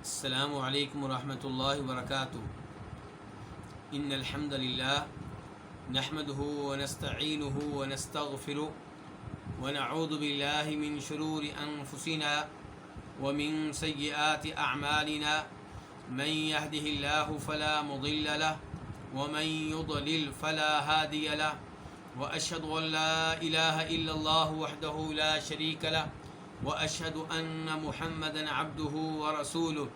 السلام علیکم ورحمۃ اللہ وبرکاتہ۔ ان الحمد للہ نحمده ونستعینه ونستغفره ونعوذ باللہ من شرور انفسنا ومن سیئات اعمالنا من يهده الله فلا مضل له ومن يضلل فلا هادي له واشهد ان لا اله الا الله وحده لا شريك له وأشهد أن محمدا عبده ورسوله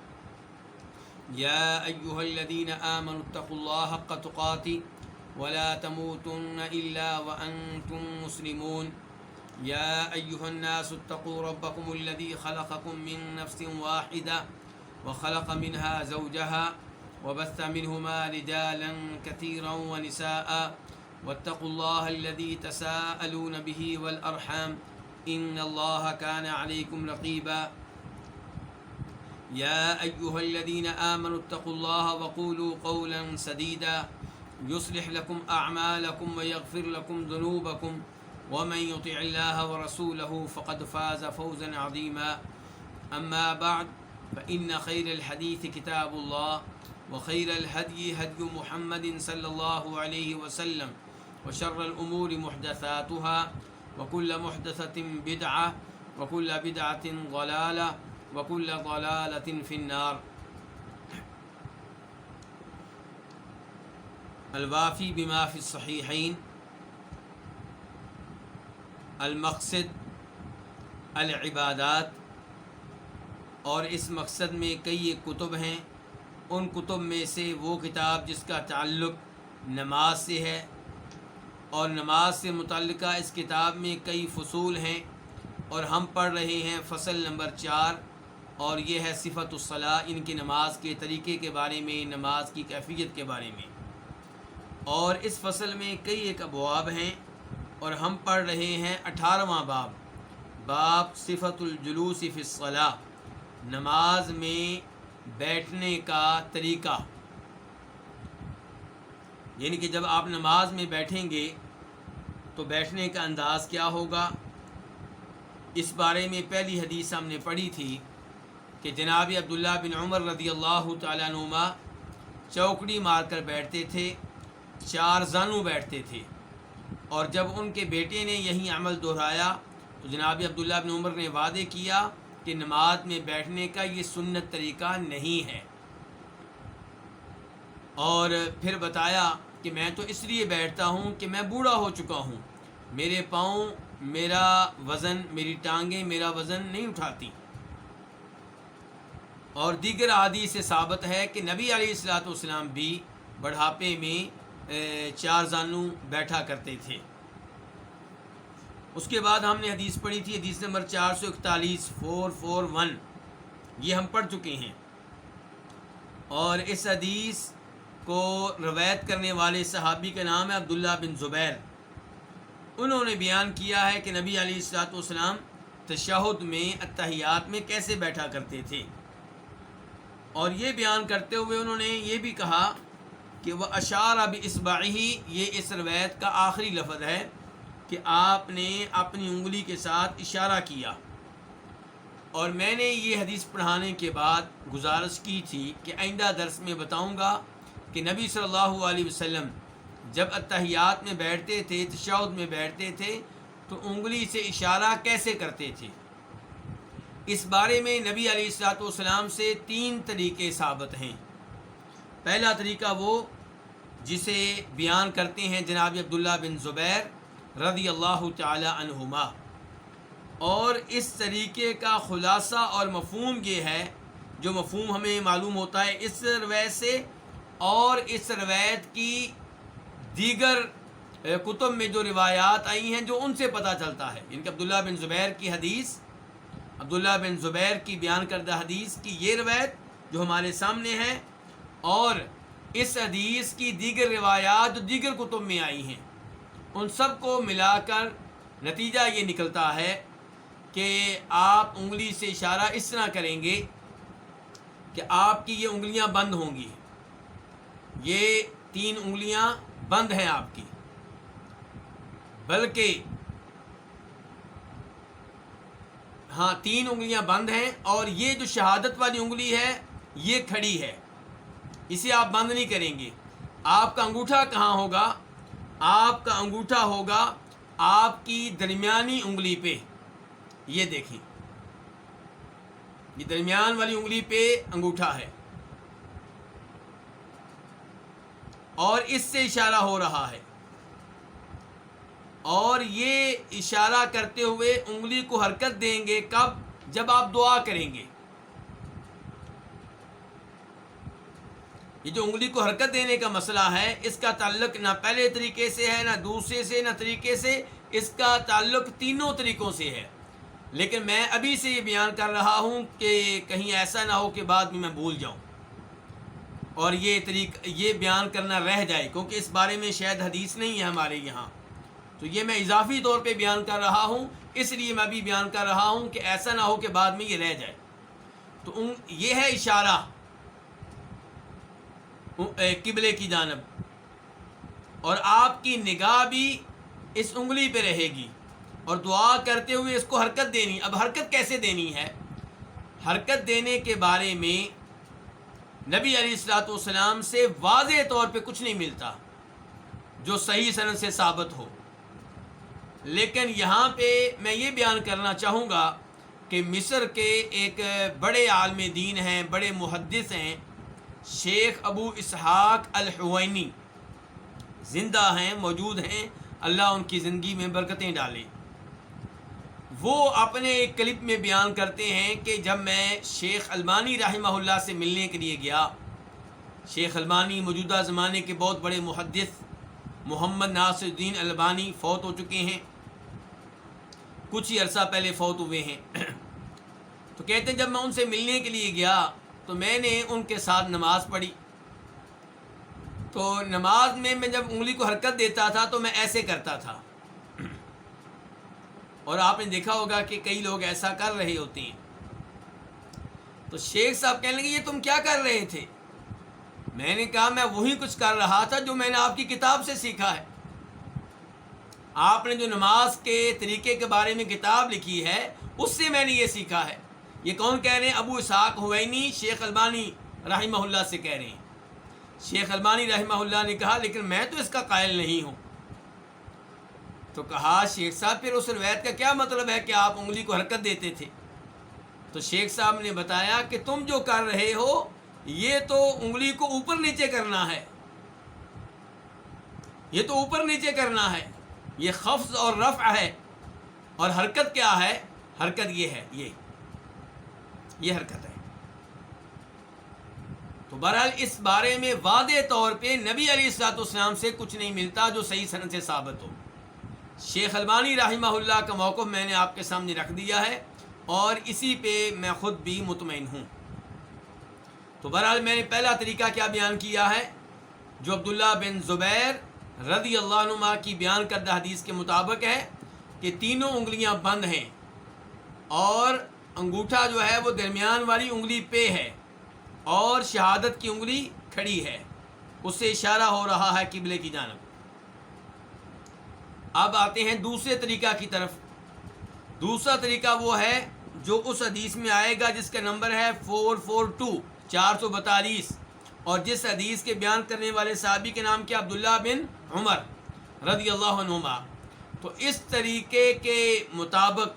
يا أيها الذين آمنوا اتقوا الله حق تقاته ولا تموتن إلا وأنتم مسلمون يا أيها الناس اتقوا ربكم الذي خلقكم من نفس واحدة وخلق منها زوجها وبث منهما رجالا كثيرا ونساء واتقوا الله الذي تساءلون به والأرحام ان اللہ کان علیکم رقیبا یا ایہا الذین آمنوا اتقوا اللہ وقولوا قولا سدیدا یصلح لکم اعمالکم ویغفر لکم ذنوبکم ومن یطع اللہ ورسولہ فقد فاز فوزا عظیما اما بعد فإن خیر الحدیث کتاب اللہ وخیر الہدی ہدی محمد صلی اللہ علیہ وسلم وشر الامور محدثاتها وكل محدثة بدعة وكل بدعة ضلالة وكل ضلالة في النار۔ الوافی بما في الصحيحين، المقصد العبادات، اور اس مقصد میں کئی کتب ہیں۔ ان کتب میں سے وہ کتاب جس کا تعلق نماز سے ہے، اور نماز سے متعلقہ اس کتاب میں کئی فصول ہیں، اور ہم پڑھ رہے ہیں فصل نمبر 4، اور یہ ہے صفت الصلاۃ، ان کی نماز کے طریقے کے بارے میں، نماز کی کیفیت کے بارے میں۔ اور اس فصل میں کئی ایک ابواب ہیں، اور ہم پڑھ رہے ہیں 18واں باب صفت الجلوس فی الصلاۃ، نماز میں بیٹھنے کا طریقہ، یعنی کہ جب آپ نماز میں بیٹھیں گے تو بیٹھنے کا انداز کیا ہوگا۔ اس بارے میں پہلی حدیث ہم نے پڑھی تھی کہ جناب عبداللہ بن عمر رضی اللہ تعالیٰ عنہما چوکڑی مار کر بیٹھتے تھے، 4 زانو بیٹھتے تھے، اور جب ان کے بیٹے نے یہی عمل دہرایا تو جناب عبداللہ بن عمر نے وعدے کیا کہ نماز میں بیٹھنے کا یہ سنت طریقہ نہیں ہے، اور پھر بتایا کہ میں تو اس لیے بیٹھتا ہوں کہ میں بوڑھا ہو چکا ہوں، میرے پاؤں، میرا وزن، میری ٹانگیں میرا وزن نہیں اٹھاتی۔ اور دیگر احادیث سے ثابت ہے کہ نبی علیہ الصلوۃ والسلام بھی بڑھاپے میں 4 زانو بیٹھا کرتے تھے۔ اس کے بعد ہم نے حدیث پڑھی تھی، حدیث نمبر 441 441، یہ ہم پڑھ چکے ہیں، اور اس حدیث کو روایت کرنے والے صحابی کا نام ہے عبداللہ بن زبیر۔ انہوں نے بیان کیا ہے کہ نبی علیہ الصلوۃ والسلام تشہد میں، اتحیات میں کیسے بیٹھا کرتے تھے، اور یہ بیان کرتے ہوئے انہوں نے یہ بھی کہا کہ وہ اشار باصبعہ، یہ اس روایت کا آخری لفظ ہے کہ آپ نے اپنی انگلی کے ساتھ اشارہ کیا۔ اور میں نے یہ حدیث پڑھانے کے بعد گزارش کی تھی کہ آئندہ درس میں بتاؤں گا کہ نبی صلی اللہ علیہ وسلم جب اتحیات میں بیٹھتے تھے، تشہد میں بیٹھتے تھے، تو انگلی سے اشارہ کیسے کرتے تھے۔ اس بارے میں نبی علیہ الصلوۃ والسلام سے 3 طریقے ثابت ہیں۔ پہلا طریقہ وہ جسے بیان کرتے ہیں جناب عبداللہ بن زبیر رضی اللہ تعالی عنہما، اور اس طریقے کا خلاصہ اور مفہوم یہ ہے، جو مفہوم ہمیں معلوم ہوتا ہے اس روایت سے اور اس روایت کی دیگر کتب میں جو روایات آئی ہیں جو ان سے پتہ چلتا ہے، ان کہ عبداللہ بن زبیر کی حدیث، عبداللہ بن زبیر کی بیان کردہ حدیث کی یہ روایت جو ہمارے سامنے ہے، اور اس حدیث کی دیگر روایات جو دیگر کتب میں آئی ہیں، ان سب کو ملا کر نتیجہ یہ نکلتا ہے کہ آپ انگلی سے اشارہ اس طرح کریں گے کہ آپ کی یہ انگلیاں بند ہوں گی، یہ 3 انگلیاں بند ہیں آپ کی، بلکہ ہاں 3 انگلیاں بند ہیں، اور یہ جو شہادت والی انگلی ہے یہ کھڑی ہے، اسے آپ بند نہیں کریں گے۔ آپ کا انگوٹھا کہاں ہوگا؟ آپ کا انگوٹھا ہوگا آپ کی درمیانی انگلی پہ، یہ دیکھیں، یہ درمیان والی انگلی پہ انگوٹھا ہے، اور اس سے اشارہ ہو رہا ہے، اور یہ اشارہ کرتے ہوئے انگلی کو حرکت دیں گے کب؟ جب آپ دعا کریں گے۔ یہ جو انگلی کو حرکت دینے کا مسئلہ ہے، اس کا تعلق نہ پہلے طریقے سے ہے، نہ دوسرے سے، نہ طریقے سے، اس کا تعلق تینوں طریقوں سے ہے، لیکن میں ابھی سے یہ بیان کر رہا ہوں کہ کہیں ایسا نہ ہو کہ بعد میں بھول جاؤں اور یہ بیان کرنا رہ جائے، کیونکہ اس بارے میں شاید حدیث نہیں ہے ہمارے یہاں، تو یہ میں اضافی طور پہ بیان کر رہا ہوں، اس لیے میں ابھی بیان کر رہا ہوں کہ ایسا نہ ہو کہ بعد میں یہ رہ جائے۔ تو یہ ہے اشارہ قبلے کی جانب، اور آپ کی نگاہ بھی اس انگلی پہ رہے گی، اور دعا کرتے ہوئے اس کو حرکت دینی۔ اب حرکت کیسے دینی ہے؟ حرکت دینے کے بارے میں نبی علیہ الصلوۃ والسلام سے واضح طور پہ کچھ نہیں ملتا جو صحیح سند سے ثابت ہو، لیکن یہاں پہ میں یہ بیان کرنا چاہوں گا کہ مصر کے ایک بڑے عالم دین ہیں، بڑے محدث ہیں، شیخ ابو اسحاق الحوینی، زندہ ہیں، موجود ہیں، اللہ ان کی زندگی میں برکتیں ڈالے۔ وہ اپنے ایک کلپ میں بیان کرتے ہیں کہ جب میں شیخ البانی رحمہ اللہ سے ملنے کے لیے گیا، شیخ البانی موجودہ زمانے کے بہت بڑے محدث، محمد ناصر الدین البانی فوت ہو چکے ہیں، کچھ ہی عرصہ پہلے فوت ہوئے ہیں۔ تو کہتے ہیں جب میں ان سے ملنے کے لیے گیا تو میں نے ان کے ساتھ نماز پڑھی، تو نماز میں جب انگلی کو حرکت دیتا تھا تو میں ایسے کرتا تھا، اور آپ نے دیکھا ہوگا کہ کئی لوگ ایسا کر رہے ہوتے ہیں۔ تو شیخ صاحب کہنے لگے یہ تم کیا کر رہے تھے؟ میں نے کہا میں وہی کچھ کر رہا تھا جو میں نے آپ کی کتاب سے سیکھا ہے، آپ نے جو نماز کے طریقے کے بارے میں کتاب لکھی ہے اس سے میں نے یہ سیکھا ہے۔ یہ کون کہہ رہے ہیں؟ ابو اسحاق حوینی شیخ البانی رحمہ اللہ سے کہہ رہے ہیں۔ شیخ البانی رحمہ اللہ نے کہا لیکن میں تو اس کا قائل نہیں ہوں۔ تو کہا شیخ صاحب پھر اس روایت کا کیا مطلب ہے کہ آپ انگلی کو حرکت دیتے تھے؟ تو شیخ صاحب نے بتایا کہ تم جو کر رہے ہو یہ تو انگلی کو اوپر نیچے کرنا ہے، یہ تو اوپر نیچے کرنا ہے، یہ خفض اور رفع ہے، اور حرکت کیا ہے؟ حرکت یہ ہے، یہ حرکت ہے۔ تو بہرحال اس بارے میں واضح طور پہ نبی علیہ الصلوۃ والسلام سے کچھ نہیں ملتا جو صحیح سند سے ثابت ہو۔ شیخ البانی رحمہ اللہ کا موقف میں نے آپ کے سامنے رکھ دیا ہے، اور اسی پہ میں خود بھی مطمئن ہوں۔ تو بہرحال میں نے پہلا طریقہ کیا بیان کیا ہے، جو عبداللہ بن زبیر رضی اللہ عنہما کی بیان کردہ حدیث کے مطابق ہے کہ تینوں انگلیاں بند ہیں، اور انگوٹھا جو ہے وہ درمیان والی انگلی پہ ہے، اور شہادت کی انگلی کھڑی ہے، اس سے اشارہ ہو رہا ہے قبلے کی جانب۔ اب آتے ہیں دوسرے طریقہ کی طرف۔ دوسرا طریقہ وہ ہے جو اس حدیث میں آئے گا جس کا نمبر ہے 442 442، اور جس حدیث کے بیان کرنے والے صحابی کے نام کیا؟ عبداللہ بن عمر رضی اللہ عنہما۔ تو اس طریقے کے مطابق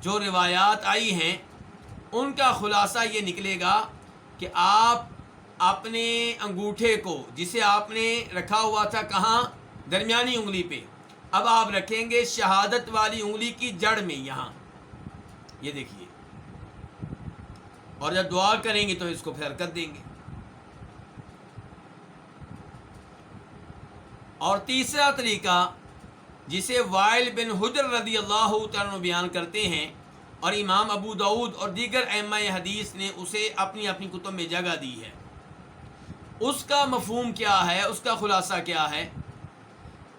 جو روایات آئی ہیں ان کا خلاصہ یہ نکلے گا کہ آپ اپنے انگوٹھے کو، جسے آپ نے رکھا ہوا تھا کہاں؟ درمیانی انگلی پہ، اب آپ رکھیں گے شہادت والی انگلی کی جڑ میں، یہاں، یہ دیکھیے، اور جب دعا کریں گے تو اس کو پھر حرکت دیں گے۔ اور تیسرا طریقہ جسے وائل بن حجر رضی اللہ تعالیٰ بیان کرتے ہیں، اور امام ابو داؤد اور دیگر ائمہ حدیث نے اسے اپنی اپنی کتب میں جگہ دی ہے، اس کا مفہوم کیا ہے، اس کا خلاصہ کیا ہے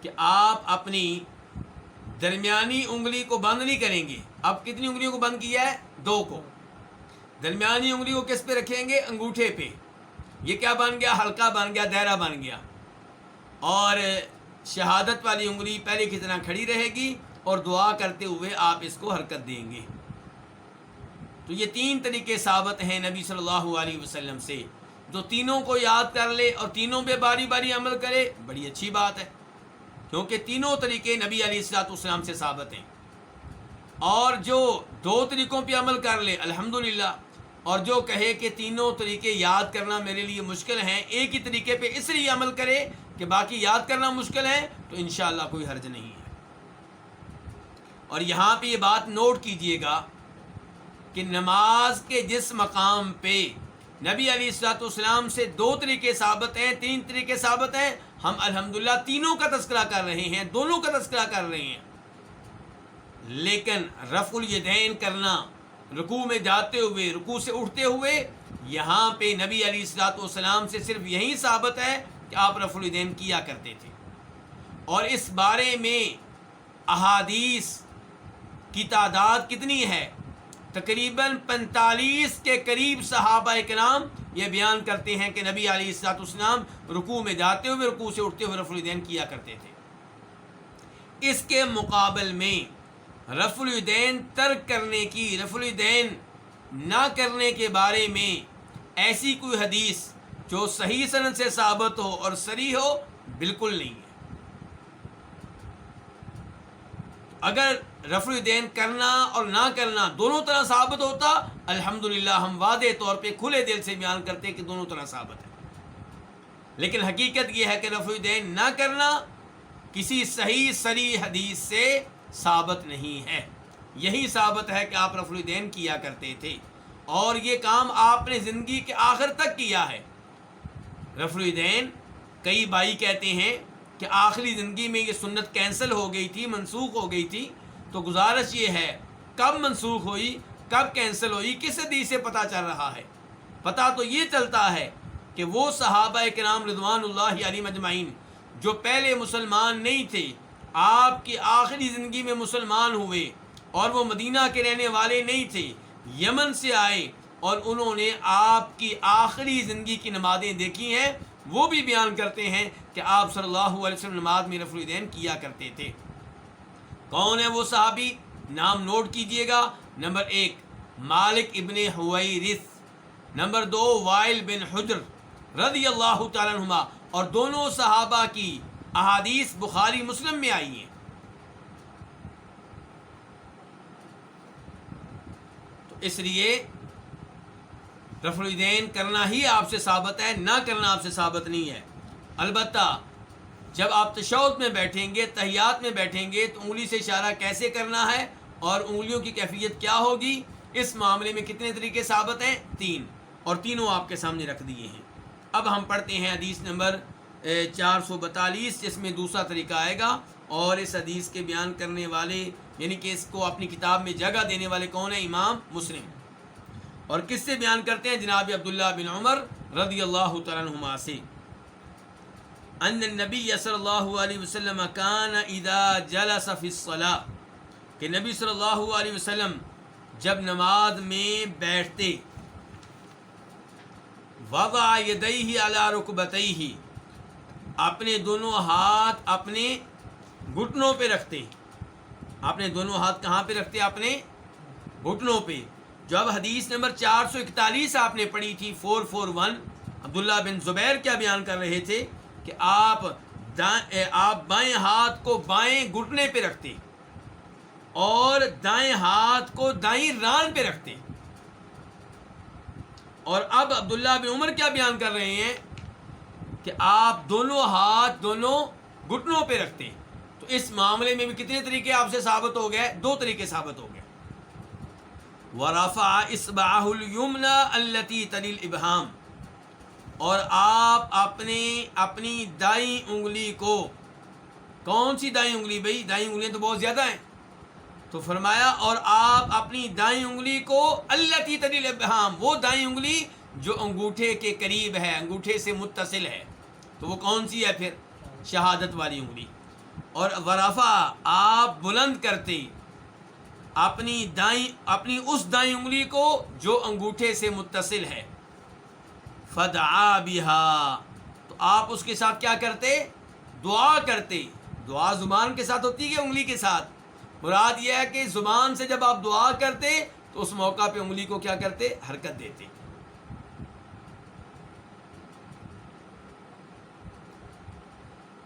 کہ آپ اپنی درمیانی انگلی کو بند نہیں کریں گے۔ اب کتنی انگلیوں کو بند کیا ہے؟ 2 کو۔ درمیانی انگلی کو کس پہ رکھیں گے؟ انگوٹھے پہ۔ یہ کیا بن گیا؟ حلقہ بن گیا، دائرہ بن گیا، اور شہادت والی انگلی پہلے کی طرح کھڑی رہے گی، اور دعا کرتے ہوئے آپ اس کو حرکت دیں گے۔ تو یہ 3 طریقے ثابت ہیں نبی صلی اللہ علیہ وسلم سے. جو تینوں کو یاد کر لے اور تینوں پہ باری باری عمل کرے بڑی اچھی بات ہے، کیونکہ تینوں طریقے نبی علیہ الصلوۃ والسلام سے ثابت ہیں. اور جو 2 طریقوں پہ عمل کر لے الحمدللہ، اور جو کہے کہ تینوں طریقے یاد کرنا میرے لیے مشکل ہیں، ایک ہی طریقے پہ اس لیے عمل کرے کہ باقی یاد کرنا مشکل ہے، تو انشاءاللہ کوئی حرج نہیں ہے. اور یہاں پہ یہ بات نوٹ کیجئے گا کہ نماز کے جس مقام پہ نبی علیہ الصلوۃ والسلام سے 2 طریقے ثابت ہیں، 3 طریقے ثابت ہیں، ہم الحمدللہ تینوں کا تذکرہ کر رہے ہیں، دونوں کا تذکرہ کر رہے ہیں. لیکن رفع الیدین کرنا رکوع میں جاتے ہوئے، رکوع سے اٹھتے ہوئے، یہاں پہ نبی علیہ الصلوۃ والسلام سے صرف یہی ثابت ہے کہ آپ رفع الیدین کیا کرتے تھے. اور اس بارے میں احادیث کی تعداد کتنی ہے؟ تقریباً 45 کے قریب صحابہ کرام یہ بیان کرتے ہیں کہ نبی علیہ الصلوۃ والسلام رکوع میں جاتے ہوئے، رکوع سے اٹھتے ہوئے رفع الیدین کیا کرتے تھے. اس کے مقابل میں رفع الیدین ترک کرنے کی، رفع الیدین نہ کرنے کے بارے میں ایسی کوئی حدیث جو صحیح سند سے ثابت ہو اور صریح ہو بالکل نہیں ہے. اگر رفع الیدین کرنا اور نہ کرنا دونوں طرح ثابت ہوتا، الحمدللہ ہم واضح طور پہ کھلے دل سے بیان کرتے کہ دونوں طرح ثابت ہے. لیکن حقیقت یہ ہے کہ رفع الیدین نہ کرنا کسی صحیح صریح حدیث سے ثابت نہیں ہے. یہی ثابت ہے کہ آپ رفع الیدین کیا کرتے تھے، اور یہ کام آپ نے زندگی کے آخر تک کیا ہے. رفع الیدین کئی بھائی کہتے ہیں کہ آخری زندگی میں یہ سنت کینسل ہو گئی تھی، منسوخ ہو گئی تھی. تو گزارش یہ ہے، کب منسوخ ہوئی، کب کینسل ہوئی، کس حدیث سے پتہ چل رہا ہے؟ پتہ تو یہ چلتا ہے کہ وہ صحابہ کرام رضوان اللہ علیہم اجمعین جو پہلے مسلمان نہیں تھے، آپ کی آخری زندگی میں مسلمان ہوئے، اور وہ مدینہ کے رہنے والے نہیں تھے، یمن سے آئے، اور انہوں نے آپ کی آخری زندگی کی نمازیں دیکھی ہیں. وہ بھی بیان کرتے ہیں کہ آپ صلی اللہ علیہ وسلم نماز میں رفع الیدین کیا کرتے تھے. کون ہے وہ صحابی؟ نام نوٹ کیجئے گا. نمبر 1 مالک ابن حویرث، نمبر 2 وائل بن حجر رضی اللہ تعالیٰ عنہما. اور دونوں صحابہ کی احادیث بخاری مسلم میں آئی ہیں. تو اس لیے رفع الیدین کرنا ہی آپ سے ثابت ہے، نہ کرنا آپ سے ثابت نہیں ہے. البتہ جب آپ تشہد میں بیٹھیں گے، تحیات میں بیٹھیں گے، تو انگلی سے اشارہ کیسے کرنا ہے اور انگلیوں کی کیفیت کیا ہوگی، اس معاملے میں کتنے طریقے ثابت ہیں؟ 3، اور تینوں آپ کے سامنے رکھ دیے ہیں. اب ہم پڑھتے ہیں حدیث نمبر 442، جس میں دوسرا طریقہ آئے گا. اور اس حدیث کے بیان کرنے والے، یعنی کہ اس کو اپنی کتاب میں جگہ دینے والے کون ہیں؟ امام مسلم. اور کس سے بیان کرتے ہیں؟ جناب عبداللہ بن عمر رضی اللہ تعالیٰ عنہما سے، ان النبی صلی اللہ علیہ وسلم کان اذا جلس فی الصلاۃ، کہ نبی صلی اللہ علیہ وسلم جب نماز میں بیٹھتے، وضع یدیہ علی رکبتیہ، اپنے دونوں ہاتھ اپنے گھٹنوں پہ رکھتے. اپنے دونوں ہاتھ کہاں پہ رکھتے؟ اپنے گھٹنوں پہ. جو اب حدیث نمبر 441 آپ نے پڑھی تھی، 441، عبداللہ بن زبیر کیا بیان کر رہے تھے کہ آپ بائیں ہاتھ کو بائیں گھٹنے پہ رکھتے اور دائیں ہاتھ کو دائیں ران پہ رکھتے. اور اب عبداللہ بن عمر کیا بیان کر رہے ہیں کہ آپ دونوں ہاتھ دونوں گھٹنوں پہ رکھتے. تو اس معاملے میں بھی کتنے طریقے آپ سے ثابت ہو گئے؟ 2 طریقے ثابت ہو گئے. وَرَفَعَ إِصْبَعَهُ الْيُمْنَى الَّتِي تَلِي الْإِبْهَامِ، اور آپ اپنی دائیں انگلی کو، کون سی دائیں انگلی بھائی؟ دائیں انگلیاں تو بہت زیادہ ہیں. تو فرمایا اور آپ اپنی دائیں انگلی کو، الَّتِي تَلِي الْإِبْهَامِ، وہ دائیں انگلی جو انگوٹھے کے قریب ہے، انگوٹھے سے متصل ہے. تو وہ کون سی ہے پھر؟ شہادت والی انگلی. اور ورفع، آپ بلند کرتے اپنی اس دائیں انگلی کو جو انگوٹھے سے متصل ہے. فدعا بہا، تو آپ اس کے ساتھ کیا کرتے؟ دعا کرتے. دعا زبان کے ساتھ ہوتی ہے کہ انگلی کے ساتھ؟ مراد یہ ہے کہ زبان سے جب آپ دعا کرتے تو اس موقع پہ انگلی کو کیا کرتے؟ حرکت دیتے.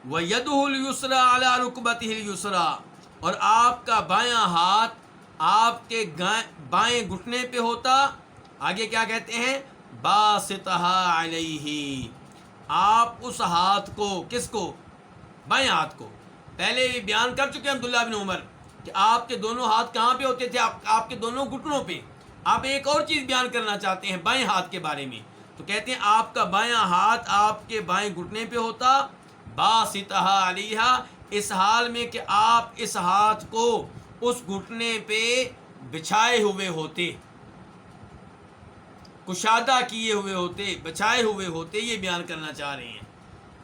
وَيَدُهُ الْيُسْرَى عَلَى رُكْبَتِهِ الْيُسْرَى، اور آپ کا بایاں ہاتھ آپ کے بائیں گھٹنے پہ ہوتا. آگے کیا کہتے ہیں؟ باسطها علیہ، آپ اس ہاتھ کو، کس کو؟ بائیں ہاتھ کو. پہلے یہ بیان کر چکے ہیں عبداللہ بن عمر کہ آپ کے دونوں ہاتھ کہاں پہ ہوتے تھے؟ آپ کے دونوں گھٹنوں پہ. آپ ایک اور چیز بیان کرنا چاہتے ہیں بائیں ہاتھ کے بارے میں، تو کہتے ہیں آپ کا بایاں ہاتھ آپ کے بائیں گھٹنے پہ ہوتا. باسطها علیہ، اس حال میں کہ آپ اس ہاتھ کو اس گھٹنے پہ بچھائے ہوئے ہوتے، کشادہ کیے ہوئے ہوتے، بچھائے ہوئے ہوتے. یہ بیان کرنا چاہ رہے ہیں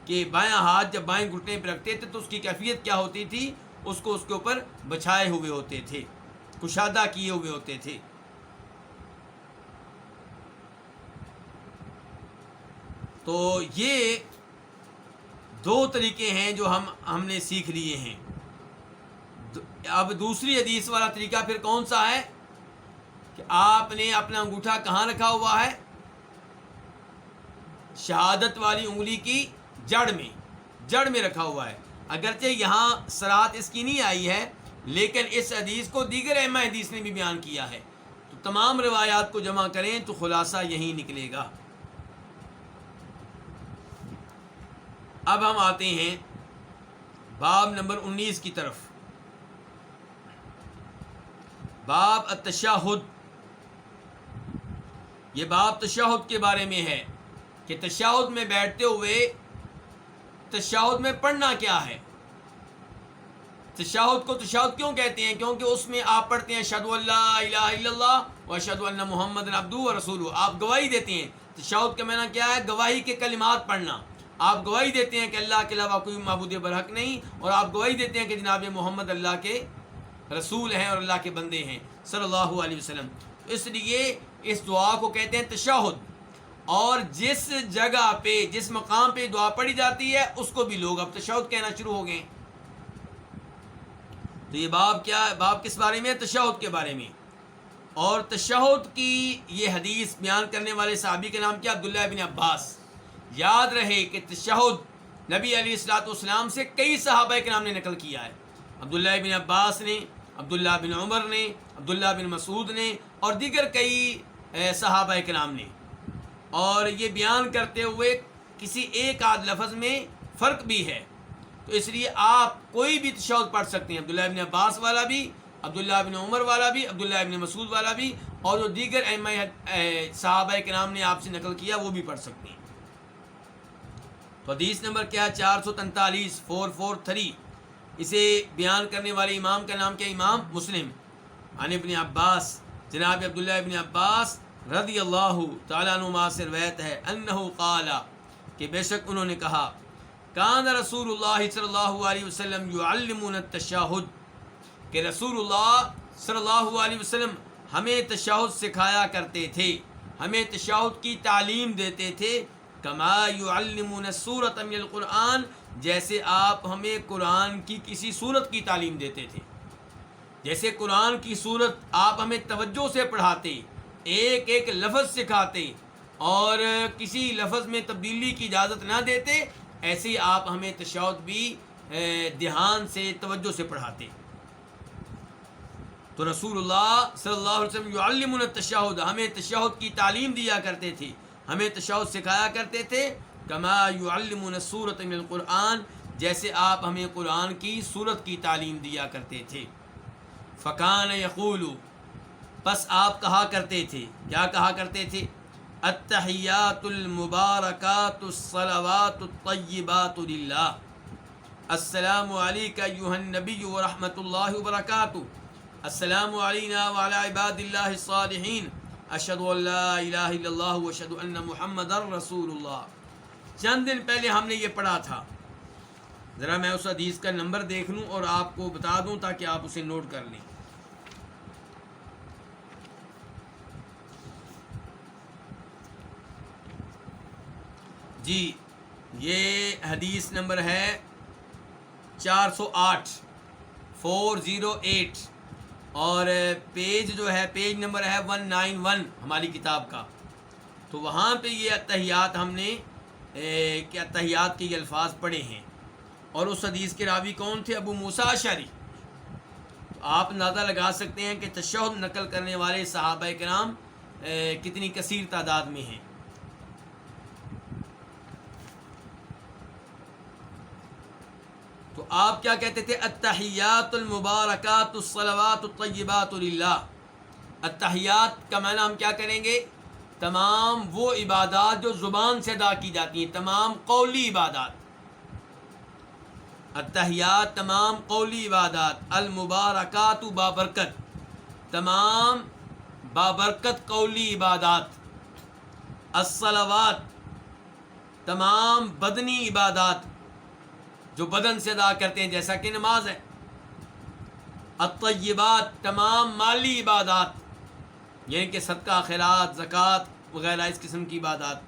کہ بایاں ہاتھ جب بائیں گھٹنے پہ رکھتے تھے تو اس کی کیفیت کیا ہوتی تھی؟ اس کو اس کے اوپر بچھائے ہوئے ہوتے تھے، کشادہ کیے ہوئے ہوتے تھے. تو یہ دو طریقے ہیں جو ہم نے سیکھ لیے ہیں. اب دوسری حدیث والا طریقہ پھر کون سا ہے کہ آپ نے اپنا انگوٹھا کہاں رکھا ہوا ہے؟ شہادت والی انگلی کی جڑ میں رکھا ہوا ہے. اگرچہ یہاں صراحت اس کی نہیں آئی ہے، لیکن اس حدیث کو دیگر ائمہ حدیث نے بھی بیان کیا ہے. تو تمام روایات کو جمع کریں تو خلاصہ یہی نکلے گا. اب ہم آتے ہیں باب نمبر 19 کی طرف. باب التشہد. یہ باب تشہد کے بارے میں ہے کہ تشہد میں بیٹھتے ہوئے تشہد میں پڑھنا کیا ہے. تشہد کو تشہد کیوں کہتے ہیں؟ کیونکہ اس میں آپ پڑھتے ہیں اشہدو ان لا الہ الا اللہ و اشہدو ان محمد عبدہ و رسولہ. آپ گواہی دیتے ہیں. تشہد کا معنی کیا ہے؟ گواہی کے کلمات پڑھنا. آپ گواہی دیتے ہیں کہ اللہ کے علاوہ کوئی معبود برحق نہیں، اور آپ گواہی دیتے ہیں کہ جناب محمد اللہ کے رسول ہیں اور اللہ کے بندے ہیں صلی اللہ علیہ وسلم. اس لیے اس دعا کو کہتے ہیں تشہد. اور جس جگہ پہ، جس مقام پہ دعا پڑھی جاتی ہے اس کو بھی لوگ اب تشہد کہنا شروع ہو گئے. تو یہ باب کیا ہے؟ باب کس بارے میں؟ تشہد کے بارے میں. اور تشہد کی یہ حدیث بیان کرنے والے صحابی کا نام کیا؟ عبداللہ بن عباس. یاد رہے کہ تشہد نبی علیہ الصلوۃ والسلام سے کئی صحابہ کے نام نے نقل کیا ہے. عبداللہ بن عباس نے، عبداللہ بن عمر نے، عبداللہ بن مسعود نے، اور دیگر کئی صحابہ کے نام نے. اور یہ بیان کرتے ہوئے کسی ایک آدھ لفظ میں فرق بھی ہے، تو اس لیے آپ کوئی بھی تشہد پڑھ سکتے ہیں. عبداللہ بن عباس والا بھی، عبداللہ بن عمر والا بھی، عبداللہ بن مسعود والا بھی، اور جو دیگر صحابہ کے نام نے آپ سے نقل کیا وہ بھی پڑھ سکتے ہیں. تو حدیث نمبر کیا ہے؟ 443، 443. اسے بیان کرنے والے امام کا نام کیا؟ امام مسلم. عن ابن عباس، جناب عبداللہ ابن عباس رضی اللہ تعالیٰ عنہما سے روایت ہے، انہو قال، کہ بے شک انہوں نے کہا، کان رسول اللہ صلی اللہ علیہ وسلم یعلمون التشہد، کہ رسول اللہ صلی اللہ علیہ وسلم ہمیں تشہد سکھایا کرتے تھے، ہمیں تشہد کی تعلیم دیتے تھے. کما یعلمون السورۃ من القرآن، جیسے آپ ہمیں قرآن کی کسی سورت کی تعلیم دیتے تھے. جیسے قرآن کی سورت آپ ہمیں توجہ سے پڑھاتے، ایک ایک لفظ سکھاتے اور کسی لفظ میں تبدیلی کی اجازت نہ دیتے، ایسے ہی آپ ہمیں تشہد بھی دھیان سے، توجہ سے پڑھاتے. تو رسول اللہ صلی اللہ علیہ وسلم یعلمون التشہد، ہمیں تشہد کی تعلیم دیا کرتے تھے، ہمیں تشہد سکھایا کرتے تھے. کما یعلمون السورۃ من القرآن، جیسے آپ ہمیں قرآن کی سورت کی تعلیم دیا کرتے تھے. فکان یقول، پس آپ کہا کرتے تھے، کیا کہا کرتے تھے؟ التحیات المبارکات الصلوات الطیبات للہ، السلام علیک ایھا النبی ورحمۃ اللہ وبرکاتہ، السلام علینا وعلی عباد اللہ الصالحین، اشہد ان لا الہ الا اللہ واشہد ان محمد رسول اللہ. چند دن پہلے ہم نے یہ پڑھا تھا. ذرا میں اس حدیث کا نمبر دیکھ لوں اور آپ کو بتا دوں تاکہ آپ اسے نوٹ کر لیں. جی، یہ حدیث نمبر ہے 408، 408. اور پیج جو ہے پیج نمبر ہے 191 ہماری کتاب کا، تو وہاں پہ یہ اتحیات ہم نے کہ اتحیات کے یہ الفاظ پڑھے ہیں۔ اور اس حدیث کے راوی کون تھے؟ ابو موسیٰ اشعری۔ تو آپ اندازہ لگا سکتے ہیں کہ تشہد نقل کرنے والے صحابہ کرام کتنی کثیر تعداد میں ہیں۔ تو آپ کیا کہتے تھے؟ التحیات المبارکات الصلوات الطیبات للہ۔ التحیات کا معنی ہم کیا کریں گے؟ تمام وہ عبادات جو زبان سے ادا کی جاتی ہیں، تمام قولی عبادات۔ التحیات تمام قولی عبادات، المبارکات بابرکت، تمام بابرکت قولی عبادات، الصلوات تمام بدنی عبادات جو بدن سے ادا کرتے ہیں جیسا کہ نماز ہے، الطیبات تمام مالی عبادات یعنی کہ صدقہ خیرات زکوٰۃ وغیرہ اس قسم کی عبادات۔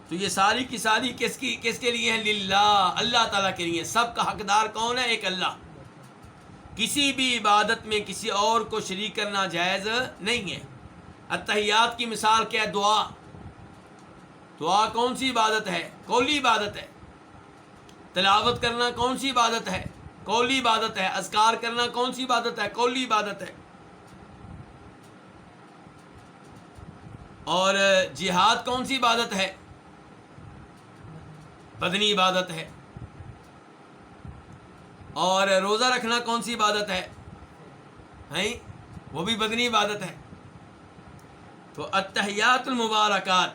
تو یہ ساری کی ساری کس کے لیے ہیں؟ للہ، اللہ تعالیٰ کے لیے۔ سب کا حقدار کون ہے؟ ایک اللہ۔ کسی بھی عبادت میں کسی اور کو شریک کرنا جائز نہیں ہے۔ التحیات کی مثال کیا ہے؟ دعا۔ دعا کون سی عبادت ہے؟ قولی عبادت ہے۔ تلاوت کرنا کون سی عبادت ہے؟ قولی عبادت ہے۔ اذکار کرنا کون سی عبادت ہے؟ قولی عبادت ہے۔ اور جہاد کون سی عبادت ہے؟ بدنی عبادت ہے۔ اور روزہ رکھنا کون سی عبادت ہے؟ وہ بھی بدنی عبادت ہے۔ تو التحیات المبارکات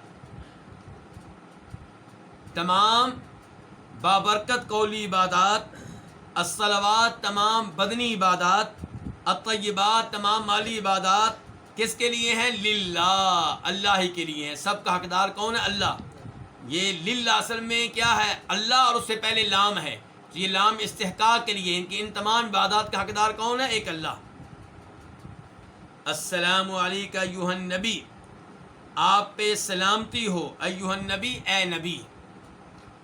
تمام بابرکت قولی عبادات، الصلوات تمام بدنی عبادات، الطیبات تمام مالی عبادات کس کے لیے ہیں؟ للہ، اللہ ہی کے لیے ہیں۔ سب کا حقدار کون ہے؟ اللہ۔ یہ للہ اصل میں کیا ہے؟ اللہ، اور اس سے پہلے لام ہے، تو یہ لام استحقاق کے لیے ان تمام عبادات کا حقدار کون ہے؟ ایک اللہ۔ السلام علیکہ ایھا النبی، آپ پہ سلامتی ہو، ایھا النبی اے نبی،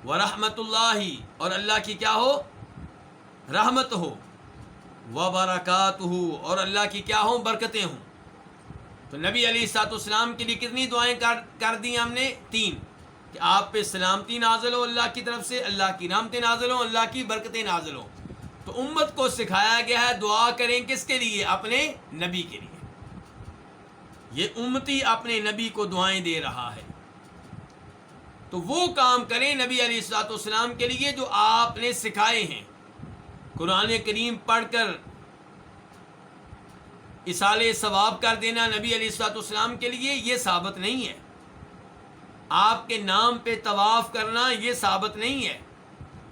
ورحمت اللہ، اور اللہ کی کیا ہو؟ رحمت ہو، وبرکاتہ، اور اللہ کی کیا ہوں؟ برکتیں ہوں۔ تو نبی علیہ الصلوۃ والسلام کے لیے کتنی دعائیں کر دی ہم نے؟ 3، کہ آپ پہ سلامتی نازل ہو اللہ کی طرف سے، اللہ کی رحمتیں نازل ہوں، اللہ کی برکتیں نازل ہوں۔ تو امت کو سکھایا گیا ہے دعا کریں کس کے لیے؟ اپنے نبی کے لیے۔ یہ امتی اپنے نبی کو دعائیں دے رہا ہے، تو وہ کام کریں نبی علیہ الصلوۃ والسلام کے لیے جو آپ نے سکھائے ہیں۔ قرآن کریم پڑھ کر اصال ثواب کر دینا نبی علیہ الصلوۃ والسلام کے لیے یہ ثابت نہیں ہے۔ آپ کے نام پہ طواف کرنا یہ ثابت نہیں ہے۔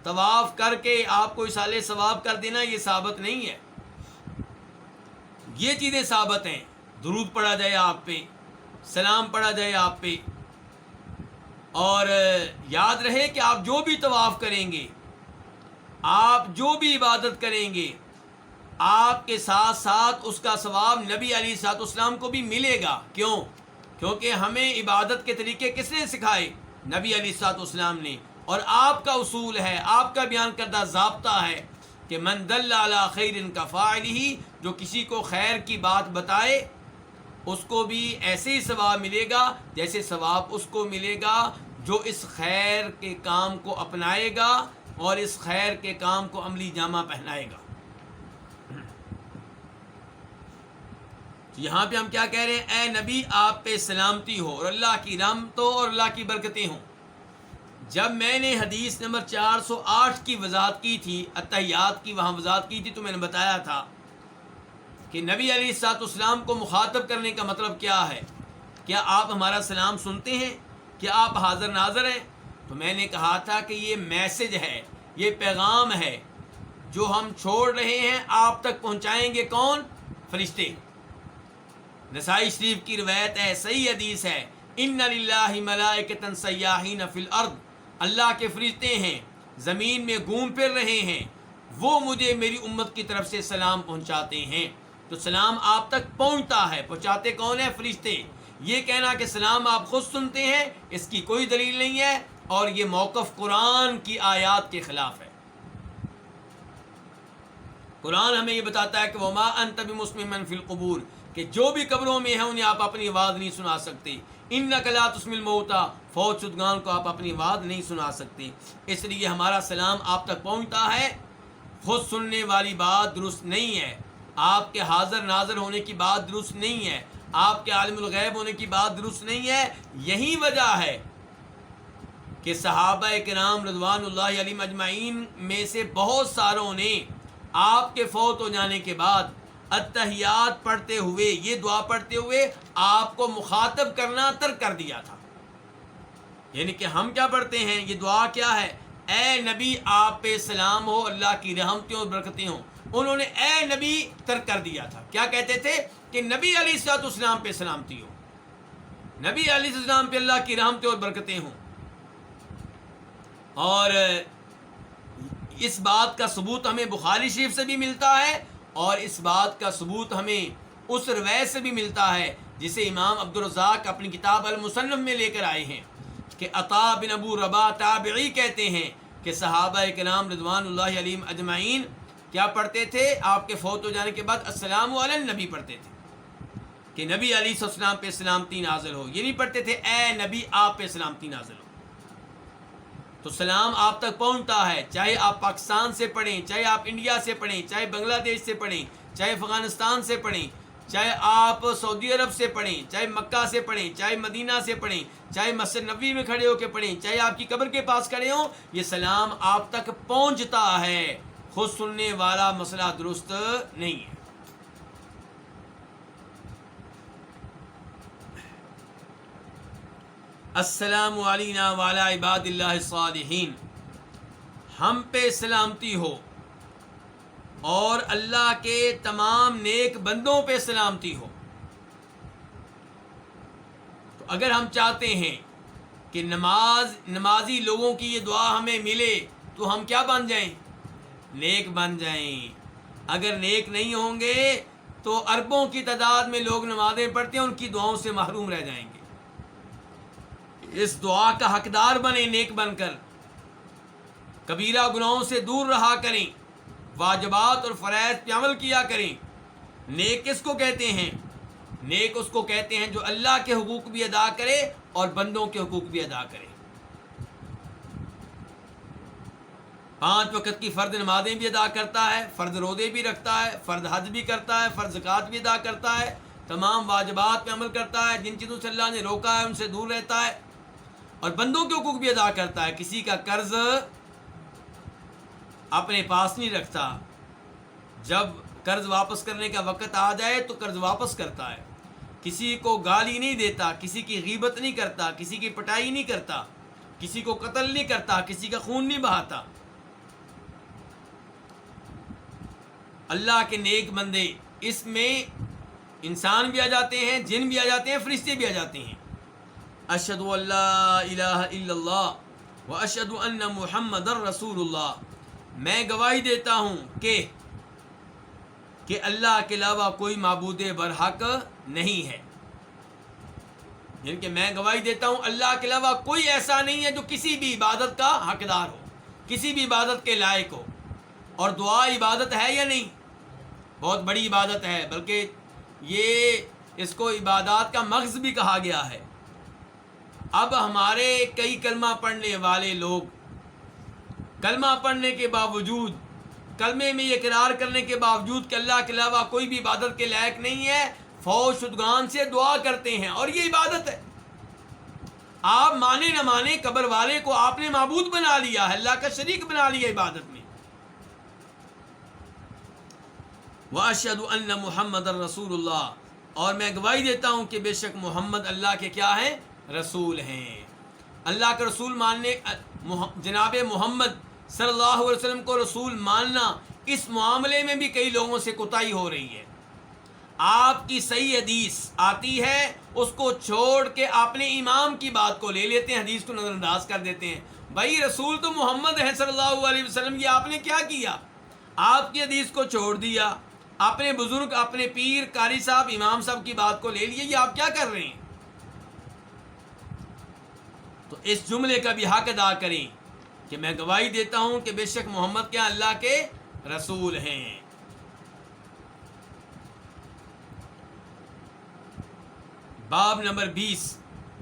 طواف کر کے آپ کو اصال ثواب کر دینا یہ ثابت نہیں ہے۔ یہ چیزیں ثابت ہیں، درود پڑھا جائے آپ پہ، سلام پڑھا جائے آپ پہ، اور یاد رہے کہ آپ جو بھی طواف کریں گے، آپ جو بھی عبادت کریں گے، آپ کے ساتھ ساتھ اس کا ثواب نبی علیہ الصلوۃ والسلام کو بھی ملے گا۔ کیوں؟ کیونکہ ہمیں عبادت کے طریقے کس نے سکھائے؟ نبی علیہ الصلوۃ والسلام نے۔ اور آپ کا اصول ہے، آپ کا بیان کردہ ضابطہ ہے کہ من دل علی خیر کفاعلہ، جو کسی کو خیر کی بات بتائے اس کو بھی ایسے ہی ثواب ملے گا جیسے ثواب اس کو ملے گا جو اس خیر کے کام کو اپنائے گا اور اس خیر کے کام کو عملی جامہ پہنائے گا۔ یہاں پہ ہم کیا کہہ رہے ہیں؟ اے نبی آپ پہ سلامتی ہو اور اللہ کی رحمت ہو اور اللہ کی برکتیں ہوں۔ جب میں نے حدیث نمبر 408 کی وضاحت کی تھی، اتحیات کی وہاں وضاحت کی تھی، تو میں نے بتایا تھا کہ نبی علیہ الصلوۃ والسلام کو مخاطب کرنے کا مطلب کیا ہے؟ کیا آپ ہمارا سلام سنتے ہیں؟ کیا آپ حاضر ناظر ہیں؟ تو میں نے کہا تھا کہ یہ میسج ہے، یہ پیغام ہے جو ہم چھوڑ رہے ہیں، آپ تک پہنچائیں گے کون؟ فرشتے۔ نسائی شریف کی روایت ہے، صحیح حدیث ہے، ان للہ ملائکۃ سیاحین فی الارض، اللہ کے فرشتے ہیں زمین میں گھوم پھر رہے ہیں، وہ مجھے میری امت کی طرف سے سلام پہنچاتے ہیں۔ تو سلام آپ تک پہنچتا ہے، پہنچاتے کون ہیں؟ فرشتے۔ یہ کہنا کہ سلام آپ خود سنتے ہیں اس کی کوئی دلیل نہیں ہے، اور یہ موقف قرآن کی آیات کے خلاف ہے۔ قرآن ہمیں یہ بتاتا ہے کہ وما انت بمسمع من فی القبور، کہ جو بھی قبروں میں ہیں انہیں آپ اپنی آواز نہیں سنا سکتے. انک لا تسمع الموتى، فوت شدگان کو آپ اپنی آواز نہیں سنا سکتے. اس لیے ہمارا سلام آپ تک پہنچتا ہے. خود سننے والی بات درست نہیں ہے، آپ کے حاضر ناظر ہونے کی بات درست نہیں ہے، آپ کے عالم الغیب ہونے کی بات درست نہیں ہے. یہی وجہ ہے کہ صحابہ کرام رضوان اللہ علیہم اجمعین میں سے بہت ساروں نے آپ کے فوت ہو جانے کے بعد اتحیات پڑھتے ہوئے، یہ دعا پڑھتے ہوئے آپ کو مخاطب کرنا ترک کر دیا تھا. یعنی کہ ہم کیا پڑھتے ہیں، یہ دعا کیا ہے، اے نبی آپ پہ سلام ہو، اللہ کی رحمتیں اور برکتیں ہوں. انہوں نے اے نبی ترک کر دیا تھا. کیا کہتے تھے کہ نبی علیہ الصلوۃ والسلام پہ سلامتی ہو، نبی علیہ السلام پہ اللہ کی رحمتیں اور برکتیں ہوں. اور اس بات کا ثبوت ہمیں بخاری شریف سے بھی ملتا ہے، اور اس بات کا ثبوت ہمیں اس روایت سے بھی ملتا ہے جسے امام عبدالرزاق اپنی کتاب المصنف میں لے کر آئے ہیں، کہ عطا بن ابو رباح تابعی کہتے ہیں کہ صحابہ کرام رضوان اللہ علیہم اجمعین کیا پڑھتے تھے، آپ کے فوت ہو جانے کے بعد السلام علی النبی پڑھتے تھے، کہ نبی علیہ السلام پہ سلامتی نازل ہو. یہ نہیں پڑھتے تھے اے نبی آپ پہ سلامتی نازل ہو. تو سلام آپ تک پہنچتا ہے، چاہے آپ پاکستان سے پڑھیں، چاہے آپ انڈیا سے پڑھیں، چاہے بنگلہ دیش سے پڑھیں، چاہے افغانستان سے پڑھیں، چاہے آپ سعودی عرب سے پڑھیں، چاہے مکہ سے پڑھیں، چاہے مدینہ سے پڑھیں، چاہے مسجد نبوی میں کھڑے ہو کے پڑھیں، چاہے آپ کی قبر کے پاس کھڑے ہوں، یہ سلام آپ تک پہنچتا ہے. خود سننے والا مسئلہ درست نہیں ہے. السلام علینا وعلی عباد اللہ الصالحین، ہم پہ سلامتی ہو اور اللہ کے تمام نیک بندوں پہ سلامتی ہو. تو اگر ہم چاہتے ہیں کہ نمازی لوگوں کی یہ دعا ہمیں ملے تو ہم کیا بن جائیں، نیک بن جائیں. اگر نیک نہیں ہوں گے تو اربوں کی تعداد میں لوگ نمازیں پڑھتے ہیں، ان کی دعاؤں سے محروم رہ جائیں گے. اس دعا کا حقدار بنے، نیک بن کر کبیرہ گناہوں سے دور رہا کریں، واجبات اور فرائض پہ عمل کیا کریں. نیک کس کو کہتے ہیں؟ نیک اس کو کہتے ہیں جو اللہ کے حقوق بھی ادا کرے اور بندوں کے حقوق بھی ادا کرے. 5 وقت کی فرض نمازیں بھی ادا کرتا ہے، فرض روزے بھی رکھتا ہے، فرض حج بھی کرتا ہے، فرض زکوٰۃ بھی ادا کرتا ہے، تمام واجبات پہ عمل کرتا ہے، جن چیزوں سے اللہ نے روکا ہے ان سے دور رہتا ہے، اور بندوں کے حقوق بھی ادا کرتا ہے. کسی کا قرض اپنے پاس نہیں رکھتا، جب قرض واپس کرنے کا وقت آ جائے تو قرض واپس کرتا ہے. کسی کو گالی نہیں دیتا، کسی کی غیبت نہیں کرتا، کسی کی پٹائی نہیں کرتا، کسی کو قتل نہیں کرتا، کسی کا خون نہیں بہاتا. اللہ کے نیک بندے، اس میں انسان بھی آ جاتے ہیں، جن بھی آ جاتے ہیں، فرشتے بھی آ جاتے ہیں. اشہد ان لا الہ الا اللہ و اشہد ان محمد رسول اللہ، میں گواہی دیتا ہوں کہ اللہ کے علاوہ کوئی معبود برحق نہیں ہے. یعنی کہ میں گواہی دیتا ہوں اللہ کے علاوہ کوئی ایسا نہیں ہے جو کسی بھی عبادت کا حقدار ہو، کسی بھی عبادت کے لائق ہو. اور دعا عبادت ہے یا نہیں؟ بہت بڑی عبادت ہے، بلکہ یہ اس کو عبادات کا مغز بھی کہا گیا ہے. اب ہمارے کئی کلمہ پڑھنے والے لوگ کلمہ پڑھنے کے باوجود، کلمے میں یہ اقرار کرنے کے باوجود کہ اللہ کے علاوہ کوئی بھی عبادت کے لائق نہیں ہے، فوت شدگان سے دعا کرتے ہیں، اور یہ عبادت ہے. آپ مانے نہ مانے، قبر والے کو آپ نے معبود بنا لیا ہے، اللہ کا شریک بنا لیا عبادت میں. وَأَشْهَدُ أَنَّ مُحَمَّدًا رَسُولُ اللَّهِ، اور میں گواہی دیتا ہوں کہ بے شک محمد اللہ کے کیا ہیں، رسول ہیں. اللہ کا رسول ماننے، جناب محمد صلی اللہ علیہ وسلم کو رسول ماننا، اس معاملے میں بھی کئی لوگوں سے کوتاہی ہو رہی ہے. آپ کی صحیح حدیث آتی ہے، اس کو چھوڑ کے اپنے امام کی بات کو لے لیتے ہیں، حدیث کو نظر انداز کر دیتے ہیں. بھائی رسول تو محمد ہے صلی اللہ علیہ وسلم، یہ آپ نے کیا کیا؟ آپ کی حدیث کو چھوڑ دیا، اپنے بزرگ، اپنے پیر، قاری صاحب، امام صاحب کی بات کو لے لیے. یہ آپ کیا کر رہے ہیں؟ تو اس جملے کا بھی حق ادا کریں کہ میں گواہی دیتا ہوں کہ بے شک محمد کیا اللہ کے رسول ہیں. باب نمبر 20،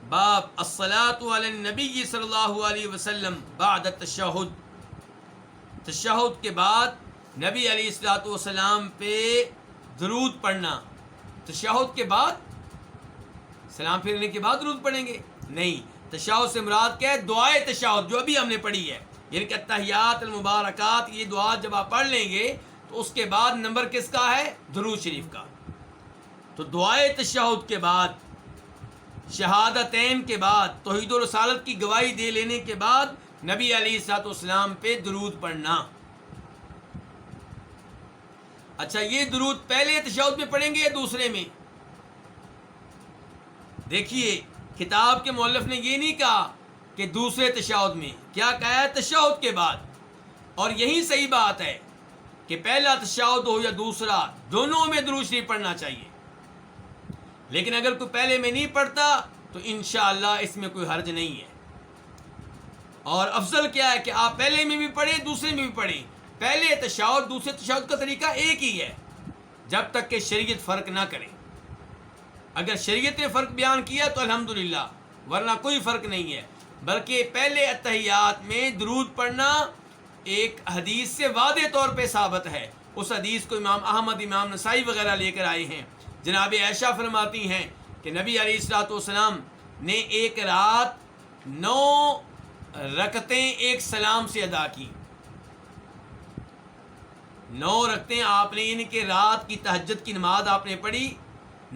باب الصلاۃ علی النبی صلی اللہ علیہ وسلم بعد التشہد، تشہد کے بعد نبی علیہ الصلوۃ والسلام پہ درود پڑھنا۔ تشہد کے بعد، سلام پھیرنے کے بعد درود پڑھیں گے؟ نہیں، تشہد سے مراد کیا ہے؟ دعائے تشہد جو ابھی ہم نے پڑھی ہے، یعنی کہ التحیات المبارکات، یہ دعا جب آپ پڑھ لیں گے تو اس کے بعد نمبر کس کا ہے؟ درود شریف کا۔ تو دعائے تشہد کے بعد، شہادتین کے بعد، توحید و رسالت کی گواہی دے لینے کے بعد نبی علیہ الصلوۃ والسلام پہ درود پڑھنا۔ اچھا، یہ درود پہلے تشہد میں پڑھیں گے یا دوسرے میں؟ دیکھیے، کتاب کے مؤلف نے یہ نہیں کہا کہ دوسرے تشہد میں، کیا کہا ہے؟ تشہد کے بعد۔ اور یہی صحیح بات ہے کہ پہلا تشہد ہو یا دوسرا، دونوں میں درود شریف پڑھنا چاہیے۔ لیکن اگر کوئی پہلے میں نہیں پڑھتا تو انشاءاللہ اس میں کوئی حرج نہیں ہے۔ اور افضل کیا ہے کہ آپ پہلے میں بھی پڑھیں، دوسرے میں بھی پڑھیں۔ پہلے تشہد دوسرے تشہد کا طریقہ ایک ہی ہے، جب تک کہ شریعت فرق نہ کرے۔ اگر شریعت نے فرق بیان کیا تو الحمدللہ، ورنہ کوئی فرق نہیں ہے۔ بلکہ پہلے اتحیات میں درود پڑھنا ایک حدیث سے واضح طور پہ ثابت ہے۔ اس حدیث کو امام احمد، امام نسائی وغیرہ لے کر آئے ہیں۔ جناب عائشہ فرماتی ہیں کہ نبی علیہ الصلوۃ والسلام نے ایک رات 9 رکعتیں ایک سلام سے ادا کی۔ 9 رکعتیں آپ نے، یعنی کہ رات کی تہجد کی نماز آپ نے پڑھی،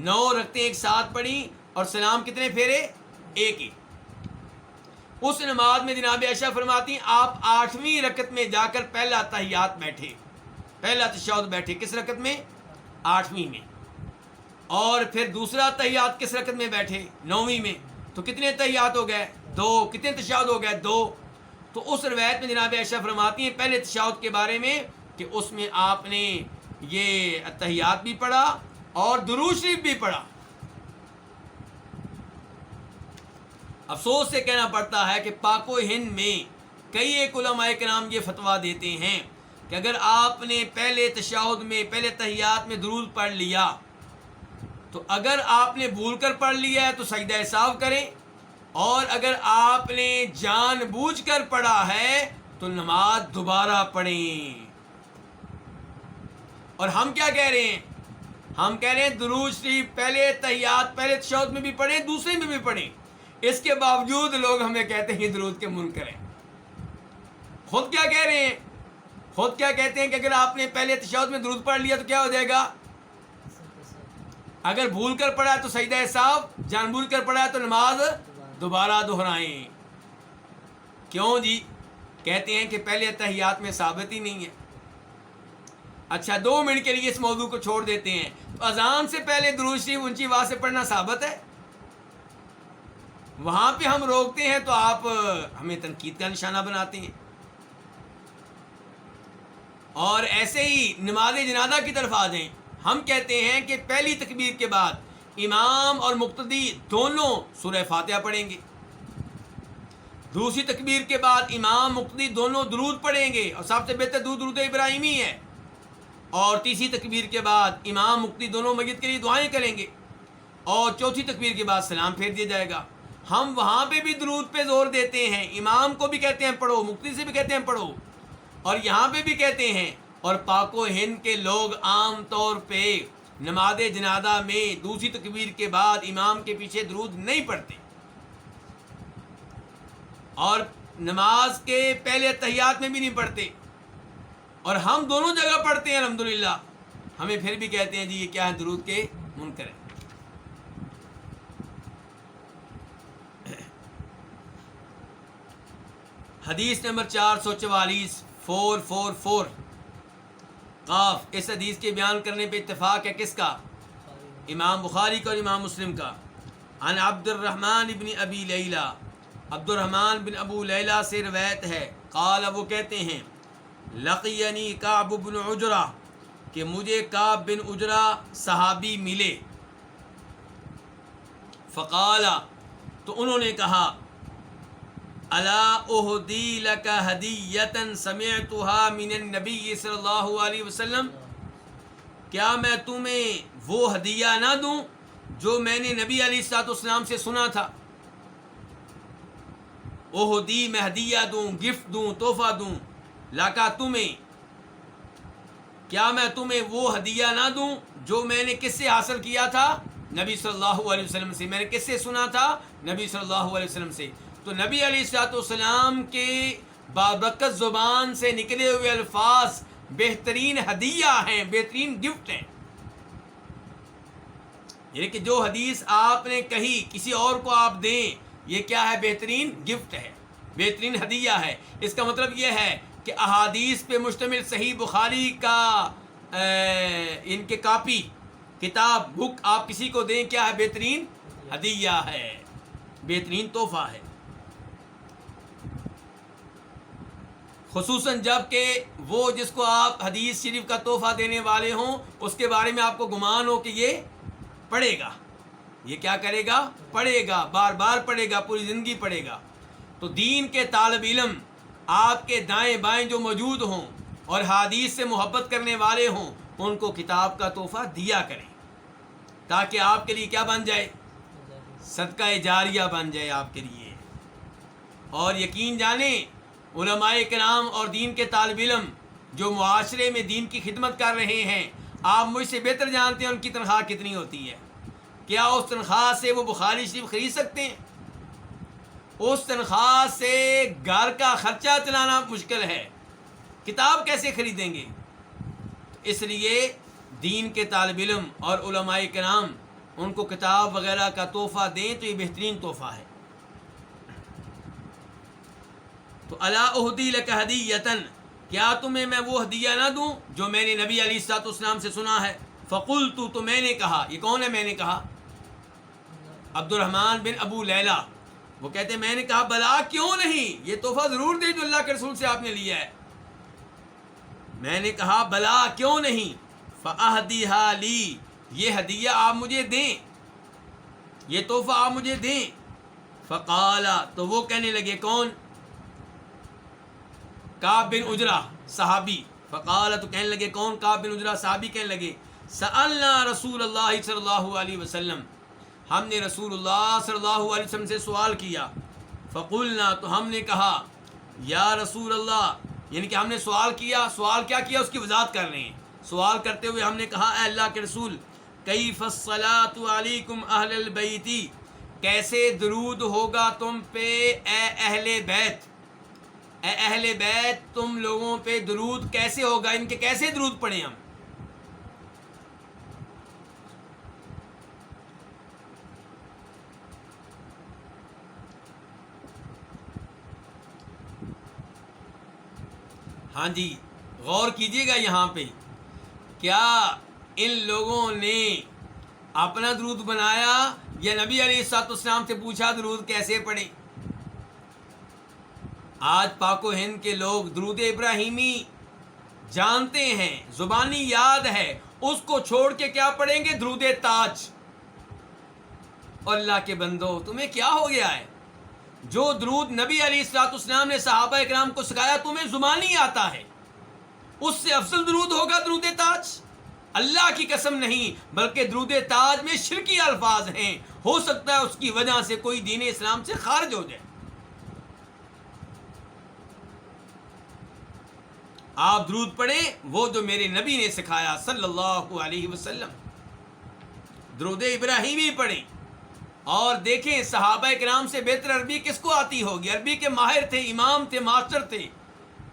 9 رکعتیں ایک ساتھ پڑھی، اور سلام کتنے پھیرے؟ ایک ہی۔ اس نماز میں جناب عائشہ فرماتی ہیں آپ 8ویں رکعت میں جا کر پہلا تحیات بیٹھے، پہلا تشہد بیٹھے۔ کس رکعت میں؟ 8ویں میں۔ اور پھر دوسرا تحیات کس رکعت میں بیٹھے؟ 9ویں میں۔ تو کتنے تحیات ہو گئے؟ 2۔ کتنے تشہد ہو گئے؟ 2۔ تو اس روایت میں جناب عائشہ فرماتی ہیں پہلے تشہد کے بارے میں کہ اس میں آپ نے یہ تحیات بھی پڑھا اور درود شریف بھی پڑھا۔ افسوس سے کہنا پڑتا ہے کہ پاک و ہند میں کئی ایک علماء کرام یہ فتویٰ دیتے ہیں کہ اگر آپ نے پہلے تشہد میں، پہلے تحیات میں درود پڑھ لیا تو اگر آپ نے بھول کر پڑھ لیا ہے تو سجدہ سہو کریں، اور اگر آپ نے جان بوجھ کر پڑھا ہے تو نماز دوبارہ پڑھیں۔ اور ہم کیا کہہ رہے ہیں؟ ہم کہہ رہے ہیں درود شریف پہلے تحیات، پہلے تشہد میں بھی پڑھیں، دوسرے میں بھی پڑھیں۔ اس کے باوجود لوگ ہمیں کہتے ہیں درود کے منکر ہیں۔ خود کیا کہہ رہے ہیں؟ خود کیا کہتے ہیں کہ اگر آپ نے پہلے تشہد میں درود پڑھ لیا تو کیا ہو جائے گا؟ اگر بھول کر پڑھا ہے تو سجدہ سہو، جان بوجھ کر پڑھا ہے تو نماز دوبارہ دہرائیں۔ کیوں جی؟ کہتے ہیں کہ پہلے تحیات میں ثابت ہی نہیں ہے۔ اچھا، 2 منٹ کے لیے اس موضوع کو چھوڑ دیتے ہیں۔ تو اذان سے پہلے درود شریف اونچی آواز سے پڑھنا ثابت ہے؟ وہاں پہ ہم روکتے ہیں تو آپ ہمیں تنقید کا نشانہ بناتے ہیں۔ اور ایسے ہی نماز جنازہ کی طرف آ جائیں، ہم کہتے ہیں کہ پہلی تکبیر کے بعد امام اور مقتدی دونوں سورہ فاتحہ پڑھیں گے، دوسری تکبیر کے بعد امام مقتدی دونوں درود پڑھیں گے، اور سب سے بہتر درود ابراہیمی ہے، اور تیسری تکبیر کے بعد امام مقتدی دونوں میت کے لیے دعائیں کریں گے، اور چوتھی تکبیر کے بعد سلام پھیر دیا جائے گا۔ ہم وہاں پہ بھی درود پہ زور دیتے ہیں، امام کو بھی کہتے ہیں پڑھو، مقتدی سے بھی کہتے ہیں پڑھو، اور یہاں پہ بھی کہتے ہیں۔ اور پاک و ہند کے لوگ عام طور پہ نماز جنازہ میں دوسری تکبیر کے بعد امام کے پیچھے درود نہیں پڑھتے، اور نماز کے پہلے تحیات میں بھی نہیں پڑھتے، اور ہم دونوں جگہ پڑھتے ہیں الحمدللہ۔ ہمیں پھر بھی کہتے ہیں جی یہ کیا ہے؟ درود کے منکر ہیں۔ حدیث نمبر 444 444 قاف۔ اس حدیث کے بیان کرنے پہ اتفاق ہے کس کا؟ امام بخاری کا اور امام مسلم کا۔ عن عبد الرحمن بن ابی لیلہ، عبد الرحمن بن ابو لیلہ سے روایت ہے، قال، وہ کہتے ہیں لقینی کعب بن عجرہ، کہ مجھے کعب بن عجرہ صحابی ملے، فقال، تو انہوں نے کہا، الا اہدی لک ہدیۃ سمعتها من النبی صلی اللہ علیہ وسلم، کیا میں تمہیں وہ ہدیہ نہ دوں جو میں نے نبی علیہ الصلوۃ والسلام سے سنا تھا، اہدی میں ہدیہ دوں، گفٹ دوں، تحفہ دوں، لاکا تمہیں، کیا میں تمہیں وہ ہدیہ نہ دوں جو میں نے کس سے حاصل کیا تھا؟ نبی صلی اللہ علیہ وسلم سے۔ میں نے کس سے سنا تھا؟ نبی صلی اللہ علیہ وسلم سے۔ تو نبی علیہ الصلوۃ والسلام کے بابرکت زبان سے نکلے ہوئے الفاظ بہترین ہدیہ ہیں، بہترین گفٹ ہیں۔ یعنی کہ جو حدیث آپ نے کہی کسی اور کو آپ دیں، یہ کیا ہے؟ بہترین گفٹ ہے، بہترین ہدیہ ہے۔ اس کا مطلب یہ ہے کہ احادیث پہ مشتمل صحیح بخاری کا ان کے کاپی، کتاب، بک آپ کسی کو دیں، کیا ہے؟ بہترین ہدیہ ہے، بہترین تحفہ ہے۔ خصوصاً جب کہ وہ جس کو آپ حدیث شریف کا تحفہ دینے والے ہوں، اس کے بارے میں آپ کو گمان ہو کہ یہ پڑھے گا، یہ کیا کرے گا؟ پڑھے گا، بار بار پڑھے گا، پوری زندگی پڑھے گا۔ تو دین کے طالب علم آپ کے دائیں بائیں جو موجود ہوں اور حدیث سے محبت کرنے والے ہوں، ان کو کتاب کا تحفہ دیا کریں، تاکہ آپ کے لیے کیا بن جائے؟ صدقہ جاریہ بن جائے آپ کے لیے۔ اور یقین جانیں، علماء کرام اور دین کے طالب علم جو معاشرے میں دین کی خدمت کر رہے ہیں، آپ مجھ سے بہتر جانتے ہیں ان کی تنخواہ کتنی ہوتی ہے۔ کیا اس تنخواہ سے وہ بخاری شریف خرید سکتے ہیں؟ اس تنخواہ سے گھر کا خرچہ چلانا مشکل ہے، کتاب کیسے خریدیں گے؟ اس لیے دین کے طالب علم اور علماء کرام ان کو کتاب وغیرہ کا تحفہ دیں تو یہ بہترین تحفہ ہے۔ تو الا اہدی لک ہدیۃ، کیا تمہیں میں وہ ہدیہ نہ دوں جو میں نے نبی علیہ الصلوۃ والسلام سے سنا ہے؟ فقلت، تو میں نے کہا، یہ کون ہے میں نے کہا؟ عبد الرحمن بن ابو لیلہ، وہ کہتے ہیں میں نے کہا بلا کیوں نہیں، یہ تحفہ ضرور دے جو اللہ کے رسول سے آپ نے لیا ہے۔ میں نے کہا بلا کیوں نہیں، فاہدیھا لی، یہ ہدیہ آپ مجھے دیں، یہ تحفہ آپ مجھے دیں۔ فقال، تو وہ کہنے لگے، کون؟ کعب بن عجرہ صحابی۔ فقال، تو کہنے لگے، کون؟ کعب بن عجرہ صحابی کہنے لگے، سألنا رسول اللہ صلی اللہ علیہ وسلم، ہم نے رسول اللہ صلی اللہ علیہ وسلم سے سوال کیا۔ فقلنا، تو ہم نے کہا، یا رسول اللہ، یعنی کہ ہم نے سوال کیا، سوال کیا کیا اس کی وضاحت کر رہے ہیں۔ سوال کرتے ہوئے ہم نے کہا، اے اللہ کے رسول، کیف الصلاۃ علیکم اہل البیت، کیسے درود ہوگا تم پہ اے اہل بیت، اے اہل بیت تم لوگوں پہ درود کیسے ہوگا، ان کے کیسے درود پڑھیں ہم؟ ہاں جی، غور کیجئے گا یہاں پہ، کیا ان لوگوں نے اپنا درود بنایا یا نبی علیہ الصلوۃ والسلام سے پوچھا درود کیسے پڑھیں؟ آج پاک و ہند کے لوگ درود ابراہیمی جانتے ہیں، زبانی یاد ہے، اس کو چھوڑ کے کیا پڑھیں گے؟ درود تاج۔ اور اللہ کے بندو، تمہیں کیا ہو گیا ہے؟ جو درود نبی علیہ الصلوۃ والسلام نے صحابہ اکرام کو سکھایا تمہیں زبانی آتا ہے، اس سے افضل درود ہوگا درود تاج؟ اللہ کی قسم نہیں، بلکہ درود تاج میں شرکی الفاظ ہیں، ہو سکتا ہے اس کی وجہ سے کوئی دین اسلام سے خارج ہو جائے۔ آپ درود پڑھیں وہ جو میرے نبی نے سکھایا صلی اللہ علیہ وسلم، درود ابراہیمی پڑھیں۔ اور دیکھیں صحابہ کرام سے بہتر عربی کس کو آتی ہوگی؟ عربی کے ماہر تھے، امام تھے، ماسٹر تھے،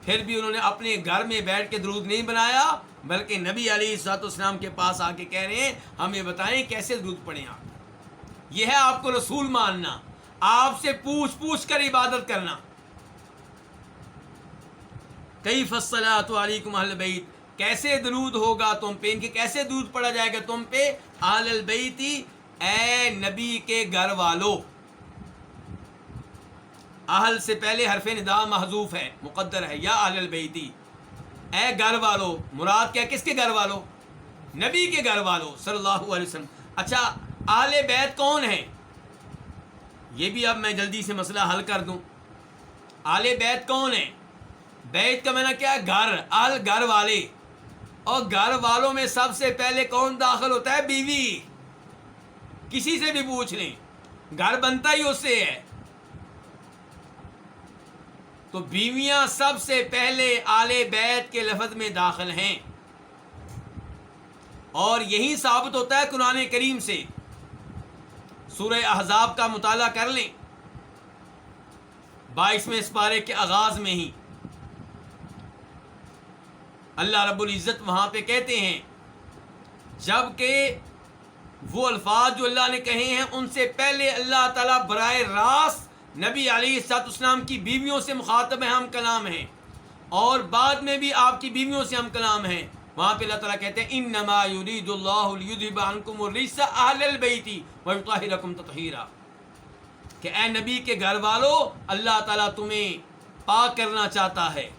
پھر بھی انہوں نے اپنے گھر میں بیٹھ کے درود نہیں بنایا، بلکہ نبی علیہ الصلوۃ والسلام کے پاس آ کے کہہ رہے ہیں ہمیں بتائیں کیسے درود پڑھیں آپ۔ یہ ہے آپ کو رسول ماننا، آپ سے پوچھ پوچھ کر عبادت کرنا۔ کیف الصلاۃ علیکم اہل البیت، کیسے درود ہوگا تم پہ، ان کے کیسے درود پڑھا جائے گا تم پہ؟ اہل البیت، اے نبی کے گھر والو۔ اہل سے پہلے حرف ندا محذوف ہے، مقدر ہے، یا اہل البیت، اے گھر والو، مراد کیا؟ کس کے گھر والو؟ نبی کے گھر والو صلی اللہ علیہ وسلم۔ اچھا، اہل بیت کون ہیں؟ یہ بھی اب میں جلدی سے مسئلہ حل کر دوں۔ اہل بیت کون ہیں؟ بیت کا معنی کیا ہے؟ گھر، اہل گھر والے، اور گھر والوں میں سب سے پہلے کون داخل ہوتا ہے؟ بیوی۔ کسی سے بھی پوچھ لیں، گھر بنتا ہی اس سے ہے۔ تو بیویاں سب سے پہلے آل بیت کے لفظ میں داخل ہیں، اور یہی ثابت ہوتا ہے قرآن کریم سے۔ سورہ احزاب کا مطالعہ کر لیں، 22ویں سپارے کے آغاز میں ہی اللہ رب العزت وہاں پہ کہتے ہیں، جب کہ وہ الفاظ جو اللہ نے کہے ہیں ان سے پہلے اللہ تعالیٰ براہ راست نبی علیہ الصلوۃ والسلام کی بیویوں سے مخاطب ہیں، ہم کلام ہیں، اور بعد میں بھی آپ کی بیویوں سے ہم کلام ہیں۔ وہاں پہ اللہ تعالیٰ کہتے ہیں انما یرید اللہ لیذھب عنکم الرجس اہل البیت ویطہرکم تطہیرا، کہ اے نبی کے گھر والو، اللہ تعالیٰ تمہیں پاک کرنا چاہتا ہے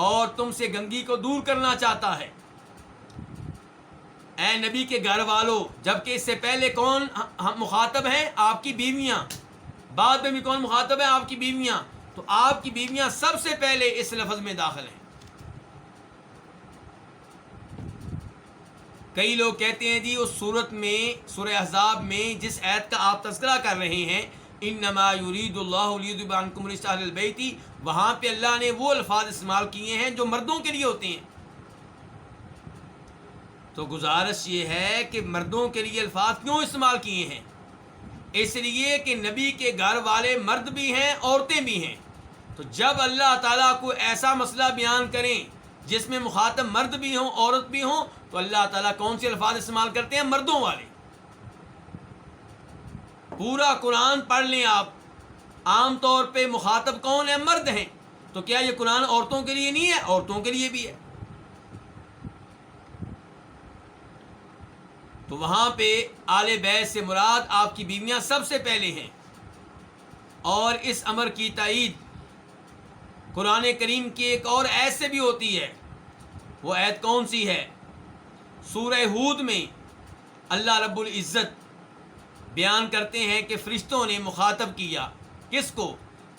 اور تم سے گندگی کو دور کرنا چاہتا ہے۔ اے نبی کے گھر والو، جبکہ اس سے پہلے کون مخاطب ہیں؟ آپ کی بیویاں۔ بعد میں بھی کون مخاطب ہے؟ آپ کی بیویاں۔ تو آپ کی بیویاں سب سے پہلے اس لفظ میں داخل ہیں۔ کئی لوگ کہتے ہیں جی اس صورت میں، سورہ احزاب میں جس آیت کا آپ تذکرہ کر رہے ہیں، انما یرید اللہ لیذھب عنکم الرجس اہل البیت، وہاں پہ اللہ نے وہ الفاظ استعمال کیے ہیں جو مردوں کے لیے ہوتے ہیں۔ تو گزارش یہ ہے کہ مردوں کے لیے الفاظ کیوں استعمال کیے ہیں؟ اس لیے کہ نبی کے گھر والے مرد بھی ہیں، عورتیں بھی ہیں۔ تو جب اللہ تعالیٰ کو ایسا مسئلہ بیان کریں جس میں مخاطب مرد بھی ہوں، عورت بھی ہوں، تو اللہ تعالیٰ کون سے الفاظ استعمال کرتے ہیں؟ مردوں والے۔ پورا قرآن پڑھ لیں آپ، عام طور پہ مخاطب کون ہے؟ مرد ہیں۔ تو کیا یہ قرآن عورتوں کے لیے نہیں ہے؟ عورتوں کے لیے بھی ہے۔ تو وہاں پہ آل بیت سے مراد آپ کی بیویاں سب سے پہلے ہیں، اور اس امر کی تائید قرآن کریم کی ایک اور آیت سے بھی ہوتی ہے۔ وہ آیت کون سی ہے؟ سورہ ہود میں اللہ رب العزت بیان کرتے ہیں کہ فرشتوں نے مخاطب کیا کس کو؟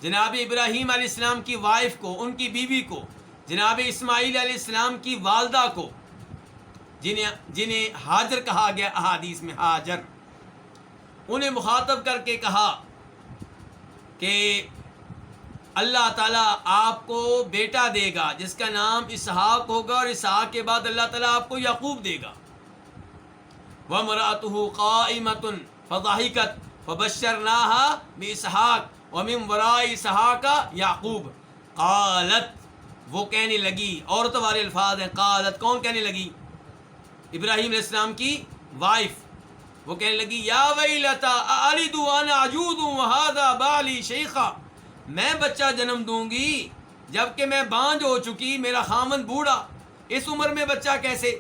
جناب ابراہیم علیہ السلام کی وائف کو، ان کی بیوی کو، جناب اسماعیل علیہ السلام کی والدہ کو، جنہیں ہاجر کہا گیا احادیث میں، ہاجر، انہیں مخاطب کر کے کہا کہ اللہ تعالیٰ آپ کو بیٹا دے گا جس کا نام اسحاق ہوگا، اور اسحاق کے بعد اللہ تعالیٰ آپ کو یعقوب دے گا۔ وامرأتہ قائمۃ فضحکت فبشرناها باسحاق ومن وراء اسحاق یعقوب قالت، وہ کہنے لگی، عورت والے الفاظ ہیں، قالت کون کہنے لگی؟ ابراہیم علیہ السلام کی وائف، وہ کہنے لگی یا ویلتا االد وانا عجوز وہذا بالی شیخا، میں بچہ جنم دوں گی جبکہ میں بانجھ ہو چکی، میرا خامن بوڑھا، اس عمر میں بچہ کیسے؟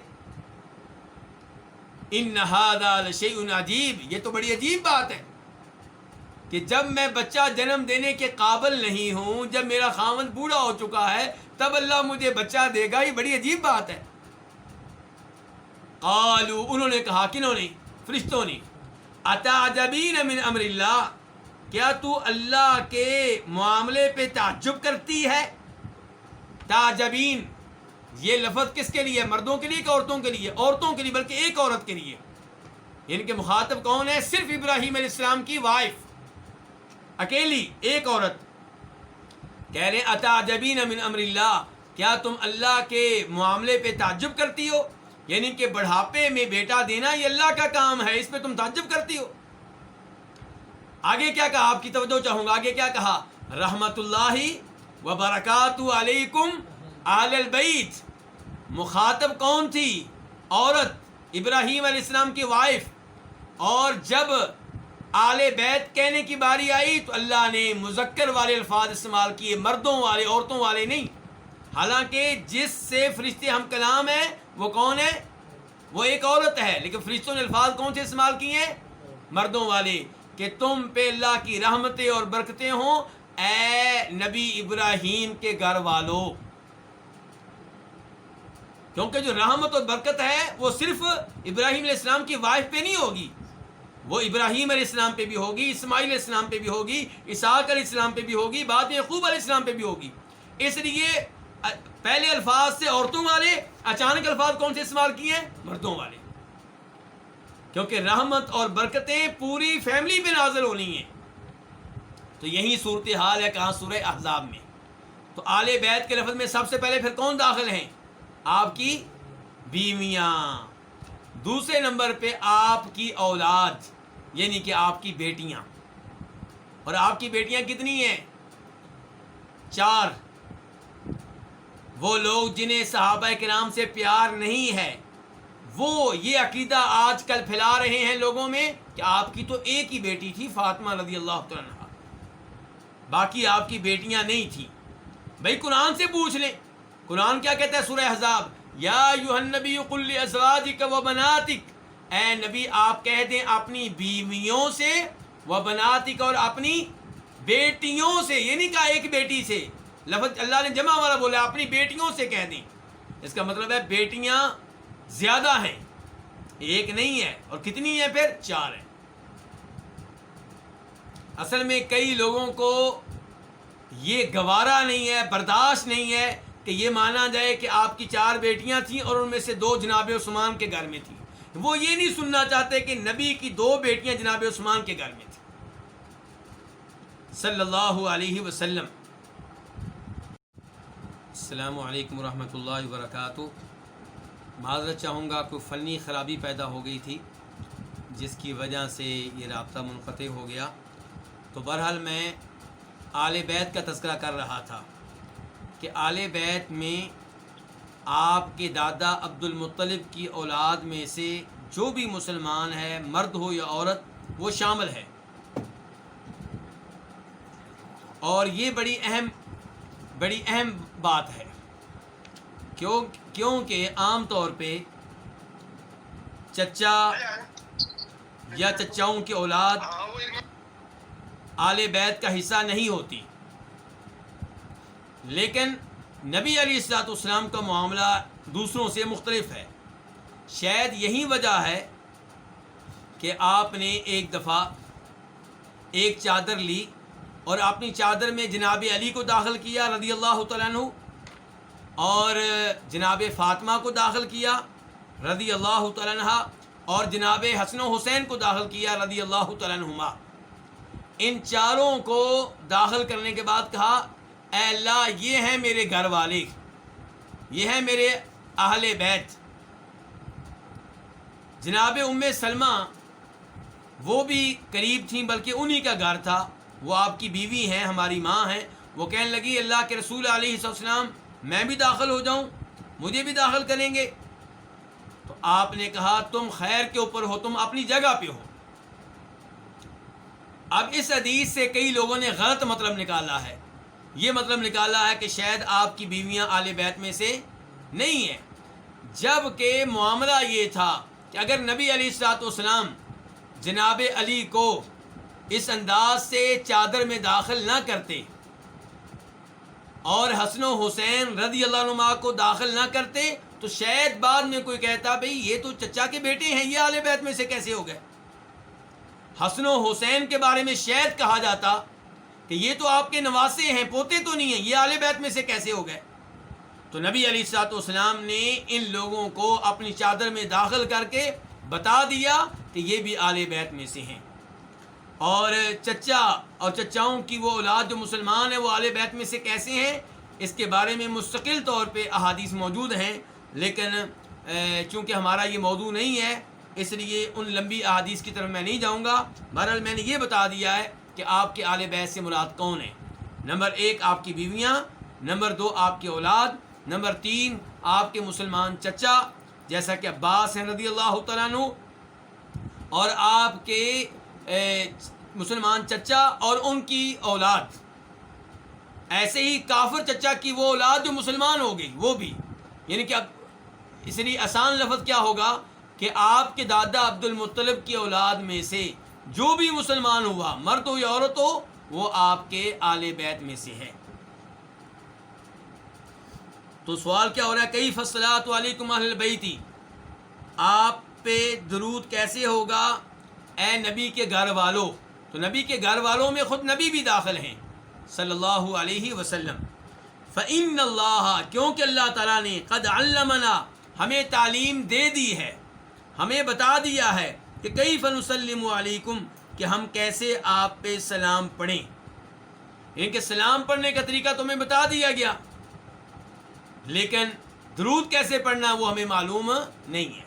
ان ھذا لشیء عجیب، یہ تو بڑی عجیب بات ہے کہ جب میں بچہ جنم دینے کے قابل نہیں ہوں، جب میرا خامن بوڑھا ہو چکا ہے، تب اللہ مجھے بچہ دے گا، یہ بڑی عجیب بات ہے۔ قالوا، انہوں نے کہا، کنہوں نے؟ فرشتوں نے، اتعجبین من امر اللہ، کیا تو اللہ کے معاملے پہ تعجب کرتی ہے؟ تعجبین، یہ لفظ کس کے لیے؟ مردوں کے لیے کہ عورتوں کے لیے؟ عورتوں کے لیے، بلکہ ایک عورت کے لیے۔ ان کے مخاطب کون ہے؟ صرف ابراہیم علیہ السلام کی وائف، اکیلی ایک عورت۔ کہہ رہے اتعجبین من امر اللہ، کیا تم اللہ کے معاملے پہ تعجب کرتی ہو؟ یعنی کہ بڑھاپے میں بیٹا دینا یہ اللہ کا کام ہے، اس پہ تم تعجب کرتی ہو؟ آگے کیا کہا؟ آپ کی توجہ چاہوں گا، آگے کیا کہا؟ رحمت اللہ وبرکاتہ علیکم اہل البیت۔ مخاطب کون تھی؟ عورت، ابراہیم علیہ السلام کی وائف، اور جب آل بیت کہنے کی باری آئی تو اللہ نے مذکر والے الفاظ استعمال کیے، مردوں والے، عورتوں والے نہیں۔ حالانکہ جس سے فرشتے ہم کلام ہیں وہ کون ہے؟ وہ ایک عورت ہے، لیکن فرشتوں نے الفاظ کون سے استعمال کیے ہیں؟ مردوں والے، کہ تم پہ اللہ کی رحمتیں اور برکتیں ہوں اے نبی ابراہیم کے گھر والوں۔ کیونکہ جو رحمت اور برکت ہے وہ صرف ابراہیم علیہ السلام کی وائف پہ نہیں ہوگی، وہ ابراہیم علیہ السلام پہ بھی ہوگی، اسماعیل علیہ السلام پہ بھی ہوگی، اسحاق علیہ السلام پہ بھی ہوگی، بعد میں یعقوب علیہ السلام پہ بھی ہوگی۔ اس لیے پہلے الفاظ سے عورتوں والے، اچانک الفاظ کون سے استعمال کیے ہیں؟ مردوں والے۔ کیونکہ رحمت اور برکتیں پوری فیملی پہ نازل ہونی ہیں. تو یہی صورتحال ہے کہاں؟ سورہ احزاب میں. تو آل بیت کے لفظ میں سب سے پہلے پھر کون داخل ہیں؟ آپ کی بیویاں. دوسرے نمبر پہ آپ کی اولاد یعنی کہ آپ کی بیٹیاں. اور آپ کی بیٹیاں کتنی ہیں؟ 4. وہ لوگ جنہیں صحابہ کرام سے پیار نہیں ہے وہ یہ عقیدہ آج کل پھیلا رہے ہیں لوگوں میں کہ آپ کی تو ایک ہی بیٹی تھی فاطمہ رضی اللہ تعالیٰ عنہا، باقی آپ کی بیٹیاں نہیں تھیں. بھائی قرآن سے پوچھ لیں. قرآن کیا کہتا ہے سورہ احزاب؟ یا ایھا النبی قل لازواجک و بناتک، اے نبی آپ کہہ دیں اپنی بیویوں سے، و بناتک اور اپنی بیٹیوں سے، یہ نہیں کہا ایک بیٹی سے، لفظ اللہ نے جمع والا بولا، اپنی بیٹیوں سے کہہ دیں. اس کا مطلب ہے بیٹیاں زیادہ ہیں، ایک نہیں ہے. اور کتنی ہیں پھر؟ 4 ہیں. اصل میں کئی لوگوں کو یہ گوارا نہیں ہے، برداشت نہیں ہے کہ یہ مانا جائے کہ آپ کی 4 بیٹیاں تھیں اور ان میں سے 2 جناب عثمان کے گھر میں تھیں. وہ یہ نہیں سننا چاہتے کہ نبی کی 2 بیٹیاں جناب عثمان کے گھر میں تھیں صلی اللہ علیہ وسلم. السلام علیکم ورحمۃ اللہ وبرکاتہ. معذرت چاہوں گا کوئی فنی خرابی پیدا ہو گئی تھی جس کی وجہ سے یہ رابطہ منقطع ہو گیا. تو بہرحال میں آل بیت کا تذکرہ کر رہا تھا کہ آل بیت میں آپ کے دادا عبد المطلب کی اولاد میں سے جو بھی مسلمان ہے، مرد ہو یا عورت، وہ شامل ہے. اور یہ بڑی اہم بات ہے کیونکہ عام طور پہ چچا یا چچاؤں کی اولاد آل بیت کا حصہ نہیں ہوتی. لیکن نبی علیہ الصلوۃ والسلام کا معاملہ دوسروں سے مختلف ہے. شاید یہی وجہ ہے کہ آپ نے ایک دفعہ ایک چادر لی اور اپنی چادر میں جناب علی کو داخل کیا رضی اللہ تعالیٰ عنہ، اور جناب فاطمہ کو داخل کیا رضی اللہ تعالیٰ عنہ، اور جناب حسن و حسین کو داخل کیا رضی اللہ تعالیٰ عنہما. ان چاروں کو داخل کرنے کے بعد کہا اے اللہ یہ ہیں میرے گھر والے، یہ ہیں میرے اہل بیت. جناب ام سلمہ وہ بھی قریب تھیں، بلکہ انہی کا گھر تھا، وہ آپ کی بیوی ہیں، ہماری ماں ہیں. وہ کہنے لگی اللہ کے رسول علیہ السلام میں بھی داخل ہو جاؤں، مجھے بھی داخل کریں گے؟ تو آپ نے کہا تم خیر کے اوپر ہو، تم اپنی جگہ پہ ہو. اب اس حدیث سے کئی لوگوں نے غلط مطلب نکالا ہے. یہ مطلب نکالا ہے کہ شاید آپ کی بیویاں آل بیت میں سے نہیں ہیں، جب کہ معاملہ یہ تھا کہ اگر نبی علیہ الصلوۃ والسلام جناب علی کو اس انداز سے چادر میں داخل نہ کرتے اور حسن و حسین رضی اللہ عنہما کو داخل نہ کرتے تو شاید بعد میں کوئی کہتا بھئی یہ تو چچا کے بیٹے ہیں، یہ آل بیت میں سے کیسے ہو گئے. حسن و حسین کے بارے میں شاید کہا جاتا کہ یہ تو آپ کے نواسے ہیں، پوتے تو نہیں ہیں، یہ آل بیت میں سے کیسے ہو گئے. تو نبی علیہ الصلوۃ والسلام نے ان لوگوں کو اپنی چادر میں داخل کر کے بتا دیا کہ یہ بھی آل بیت میں سے ہیں. اور چچا اور چچاؤں کی وہ اولاد جو مسلمان ہیں وہ آل بیت میں سے کیسے ہیں، اس کے بارے میں مستقل طور پہ احادیث موجود ہیں، لیکن چونکہ ہمارا یہ موضوع نہیں ہے اس لیے ان لمبی احادیث کی طرف میں نہیں جاؤں گا. بہرحال میں نے یہ بتا دیا ہے کہ آپ کے آل بیت سے مراد کون ہیں. نمبر 1 آپ کی بیویاں، نمبر 2 آپ کی اولاد، نمبر 3 آپ کے مسلمان چچا جیسا کہ عباس ہیں رضی اللہ تعالیٰ عنہ، اور آپ کے مسلمان چچا اور ان کی اولاد. ایسے ہی کافر چچا کی وہ اولاد جو مسلمان ہو گئی وہ بھی، یعنی کہ اب اس لیے آسان لفظ کیا ہوگا کہ آپ کے دادا عبد المطلب کی اولاد میں سے جو بھی مسلمان ہوا، مرد ہو یا عورت ہو، وہ آپ کے آل بیت میں سے ہے. تو سوال کیا ہو رہا ہے، کیف الصلاۃ علیکم اہل البیت، آپ پہ درود کیسے ہوگا اے نبی کے گھر والوں. تو نبی کے گھر والوں میں خود نبی بھی داخل ہیں صلی اللہ علیہ وسلم. فإن اللہ، کیونکہ اللہ تعالیٰ نے قد علمنا، ہمیں تعلیم دے دی ہے، ہمیں بتا دیا ہے کہ کیف نسلم علیکم، کہ ہم کیسے آپ پہ سلام پڑھیں، یعنی کہ سلام پڑھنے کا طریقہ تمہیں بتا دیا گیا، لیکن درود کیسے پڑھنا وہ ہمیں معلوم نہیں ہے۔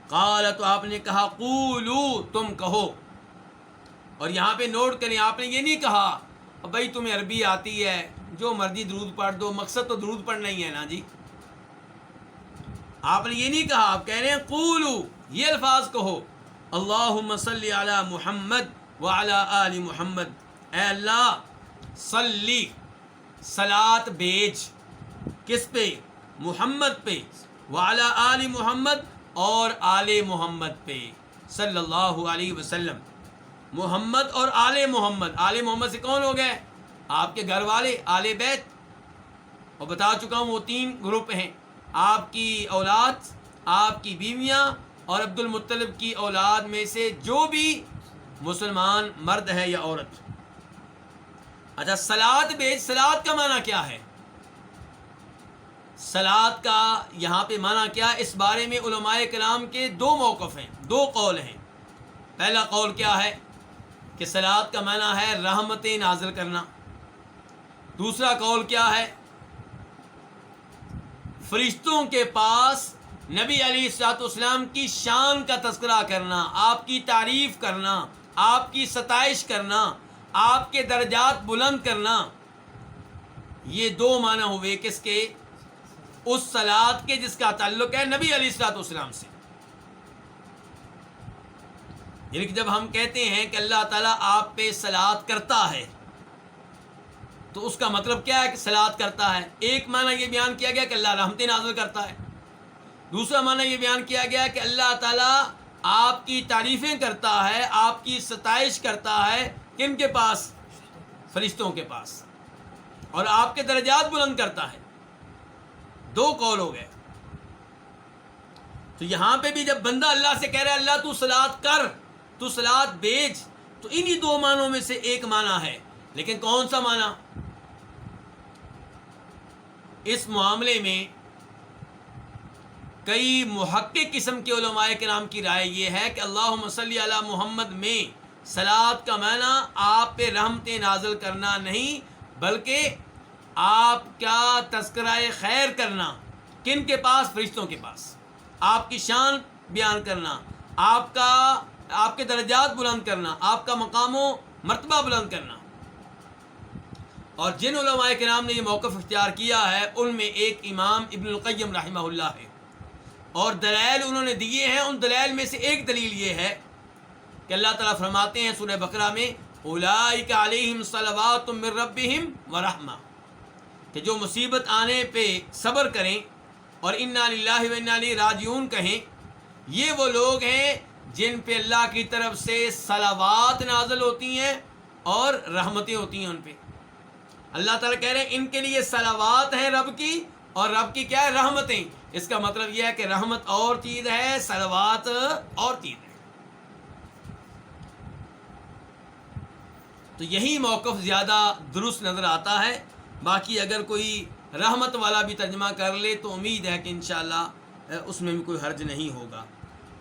قال، تو آپ نے کہا قولو، تم کہو، اور یہاں پہ نوٹ کریں، آپ نے یہ نہیں کہا بھائی تمہیں عربی آتی ہے جو مرضی درود پڑھ دو، مقصد تو درود پڑھنا ہی ہے نا جی، آپ نے یہ نہیں کہا، آپ کہہ رہے ہیں قولو، یہ الفاظ کہو، اللہم صلی علی محمد وعلی آل محمد، اے اللہ صلی، صلاۃ بھیج، کس پہ؟ محمد پہ، وعلی آل محمد، اور آل محمد پہ، صلی اللہ علیہ وسلم۔ محمد اور آل محمد، آل محمد سے کون ہو گئے؟ آپ کے گھر والے، آل بیت، اور بتا چکا ہوں وہ 3 گروپ ہیں، آپ کی اولاد، آپ کی بیویاں، اور عبد المطلب کی اولاد میں سے جو بھی مسلمان مرد ہے یا عورت۔ اچھا، صلاۃ بھیج، صلاۃ کا معنی کیا ہے؟ صلاۃ کا یہاں پہ معنی کیا ہے؟ اس بارے میں علماء کرام کے 2 موقف ہیں، 2 قول ہیں۔ پہلا قول کیا ہے کہ صلاۃ کا معنی ہے رحمتیں نازل کرنا۔ دوسرا قول کیا ہے؟ فرشتوں کے پاس نبی علیہ الصلوۃ والسلام کی شان کا تذکرہ کرنا، آپ کی تعریف کرنا، آپ کی ستائش کرنا، آپ کے درجات بلند کرنا۔ یہ 2 معنی ہوئے کس کے؟ اس صلاۃ کے جس کا تعلق ہے نبی علیہ الصلوۃ والسلام سے۔ یعنی کہ جب ہم کہتے ہیں کہ اللہ تعالیٰ آپ پہ صلاۃ کرتا ہے، تو اس کا مطلب کیا ہے کہ صلاۃ کرتا ہے؟ ایک معنی یہ بیان کیا گیا کہ اللہ رحمتیں نازل کرتا ہے، دوسرا معنی یہ بیان کیا گیا کہ اللہ تعالیٰ آپ کی تعریفیں کرتا ہے، آپ کی ستائش کرتا ہے، کن کے پاس؟ فرشتوں کے پاس، اور آپ کے درجات بلند کرتا ہے۔ 2 قول ہو گئے۔ تو یہاں پہ بھی جب بندہ اللہ سے کہہ رہا ہے اللہ تو صلاۃ کر، تو صلاۃ بھیج، تو انہی 2 معنوں میں سے ایک معنی ہے، لیکن کون سا معنی؟ اس معاملے میں کئی محقق قسم کے علماء کرام کی رائے یہ ہے کہ اللہم صلی علی محمد میں صلاۃ کا معنی آپ پہ رحمتیں نازل کرنا نہیں، بلکہ آپ کا تذکرہ خیر کرنا، کن کے پاس؟ فرشتوں کے پاس، آپ کی شان بیان کرنا، آپ کے درجات بلند کرنا، آپ کا مقام و مرتبہ بلند کرنا۔ اور جن علماء کرام نے یہ موقف اختیار کیا ہے ان میں ایک امام ابن القیم رحمہ اللہ ہے، اور دلائل انہوں نے دیے ہیں۔ ان دلائل میں سے ایک دلیل یہ ہے کہ اللہ تعالیٰ فرماتے ہیں سورہ بقرہ میں اولئک علیہم صلوات من ربہم ورحمہ، کہ جو مصیبت آنے پہ صبر کریں اور انا للہ و انا الیہ راجعون کہیں، یہ وہ لوگ ہیں جن پہ اللہ کی طرف سے صلوات نازل ہوتی ہیں اور رحمتیں ہوتی ہیں ان پہ۔ اللہ تعالیٰ کہہ رہے ہیں ان کے لیے صلوات ہیں رب کی، اور رب کی کیا ہے؟ رحمتیں۔ اس کا مطلب یہ ہے کہ رحمت اور چیز ہے، صلوات اور چیز ہے۔ تو یہی موقف زیادہ درست نظر آتا ہے۔ باقی اگر کوئی رحمت والا بھی ترجمہ کر لے تو امید ہے کہ انشاءاللہ اس میں بھی کوئی حرج نہیں ہوگا،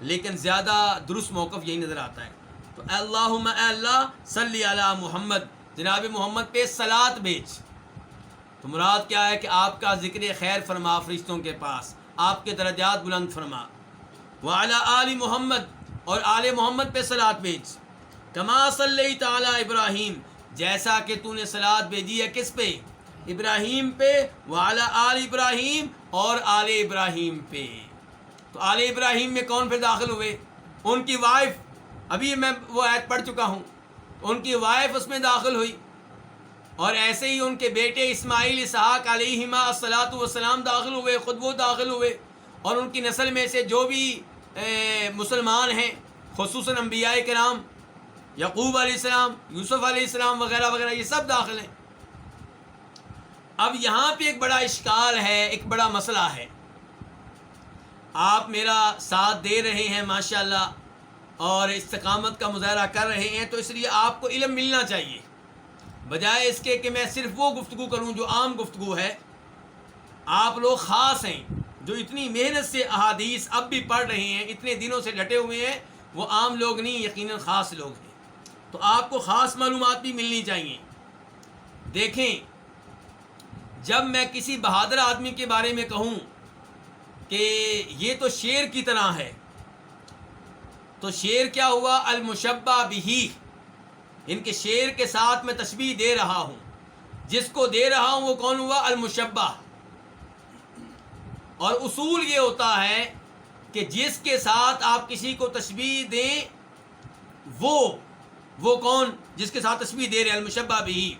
لیکن زیادہ درست موقف یہی نظر آتا ہے۔ تو اللہم، اے اللہ، صلی علی محمد، جناب محمد پہ صلاۃ بھیج۔ تو مراد کیا ہے کہ آپ کا ذکر خیر فرما فرشتوں کے پاس، آپ کے درجات بلند فرما۔ وعلی آل محمد، اور آل محمد پہ صلاۃ بھیج۔ کما صلیت علی ابراہیم، جیسا کہ تو نے صلاۃ بھیجی ہے کس پہ؟ ابراہیم پہ، وعلی آل ابراہیم، اور آل ابراہیم پہ۔ تو آل ابراہیم میں کون پھر داخل ہوئے؟ ان کی وائف، ابھی میں وہ آیت پڑھ چکا ہوں، ان کی وائف اس میں داخل ہوئی، اور ایسے ہی ان کے بیٹے اسماعیل، اسحاق علیہما الصلاۃ والسلام داخل ہوئے، خود وہ داخل ہوئے، اور ان کی نسل میں سے جو بھی مسلمان ہیں، خصوصاً انبیاء کرام، یعقوب علیہ السلام، یوسف علیہ السلام وغیرہ وغیرہ، یہ سب داخل ہیں۔ اب یہاں پہ ایک بڑا اشکال ہے، ایک بڑا مسئلہ ہے۔ آپ میرا ساتھ دے رہے ہیں ماشاءاللہ اور استقامت کا مظاہرہ کر رہے ہیں، تو اس لیے آپ کو علم ملنا چاہیے، بجائے اس کے کہ میں صرف وہ گفتگو کروں جو عام گفتگو ہے۔ آپ لوگ خاص ہیں جو اتنی محنت سے احادیث اب بھی پڑھ رہے ہیں، اتنے دنوں سے ڈٹے ہوئے ہیں، وہ عام لوگ نہیں، یقیناً خاص لوگ ہیں، تو آپ کو خاص معلومات بھی ملنی چاہیے۔ دیکھیں، جب میں کسی بہادر آدمی کے بارے میں کہوں کہ یہ تو شیر کی طرح ہے، تو شیر کیا ہوا؟ المشبہ بہی، ان کے شیر کے ساتھ میں تشبیہ دے رہا ہوں، جس کو دے رہا ہوں وہ کون ہوا؟ المشبہ۔ اور اصول یہ ہوتا ہے کہ جس کے ساتھ آپ کسی کو تشبیہ دیں وہ کون؟ جس کے ساتھ تشبیہ دے رہے ہیں المشبہ بہی،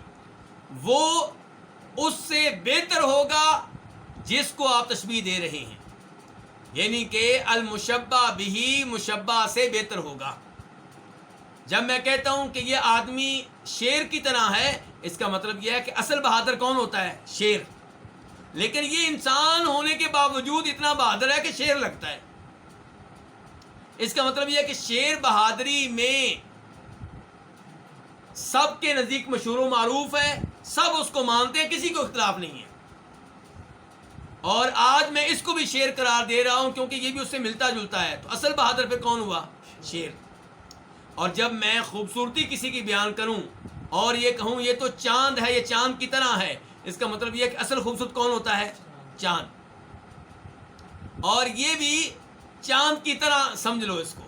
وہ اس سے بہتر ہوگا جس کو آپ تشبیہ دے رہے ہیں، یعنی کہ المشبہ بہی مشبہ سے بہتر ہوگا۔ جب میں کہتا ہوں کہ یہ آدمی شیر کی طرح ہے، اس کا مطلب یہ ہے کہ اصل بہادر کون ہوتا ہے؟ شیر، لیکن یہ انسان ہونے کے باوجود اتنا بہادر ہے کہ شیر لگتا ہے۔ اس کا مطلب یہ ہے کہ شیر بہادری میں سب کے نزدیک مشہور و معروف ہے، سب اس کو مانتے ہیں، کسی کو اختلاف نہیں ہے۔ اور آج میں اس کو بھی شیر قرار دے رہا ہوں کیونکہ یہ بھی اس سے ملتا جلتا ہے، تو اصل بہادر پھر کون ہوا؟ شیر۔ اور جب میں خوبصورتی کسی کی بیان کروں اور یہ کہوں یہ تو چاند ہے، یہ چاند کی طرح ہے، اس کا مطلب یہ ہے کہ اصل خوبصورت کون ہوتا ہے؟ چاند۔ اور یہ بھی چاند کی طرح سمجھ لو اس کو۔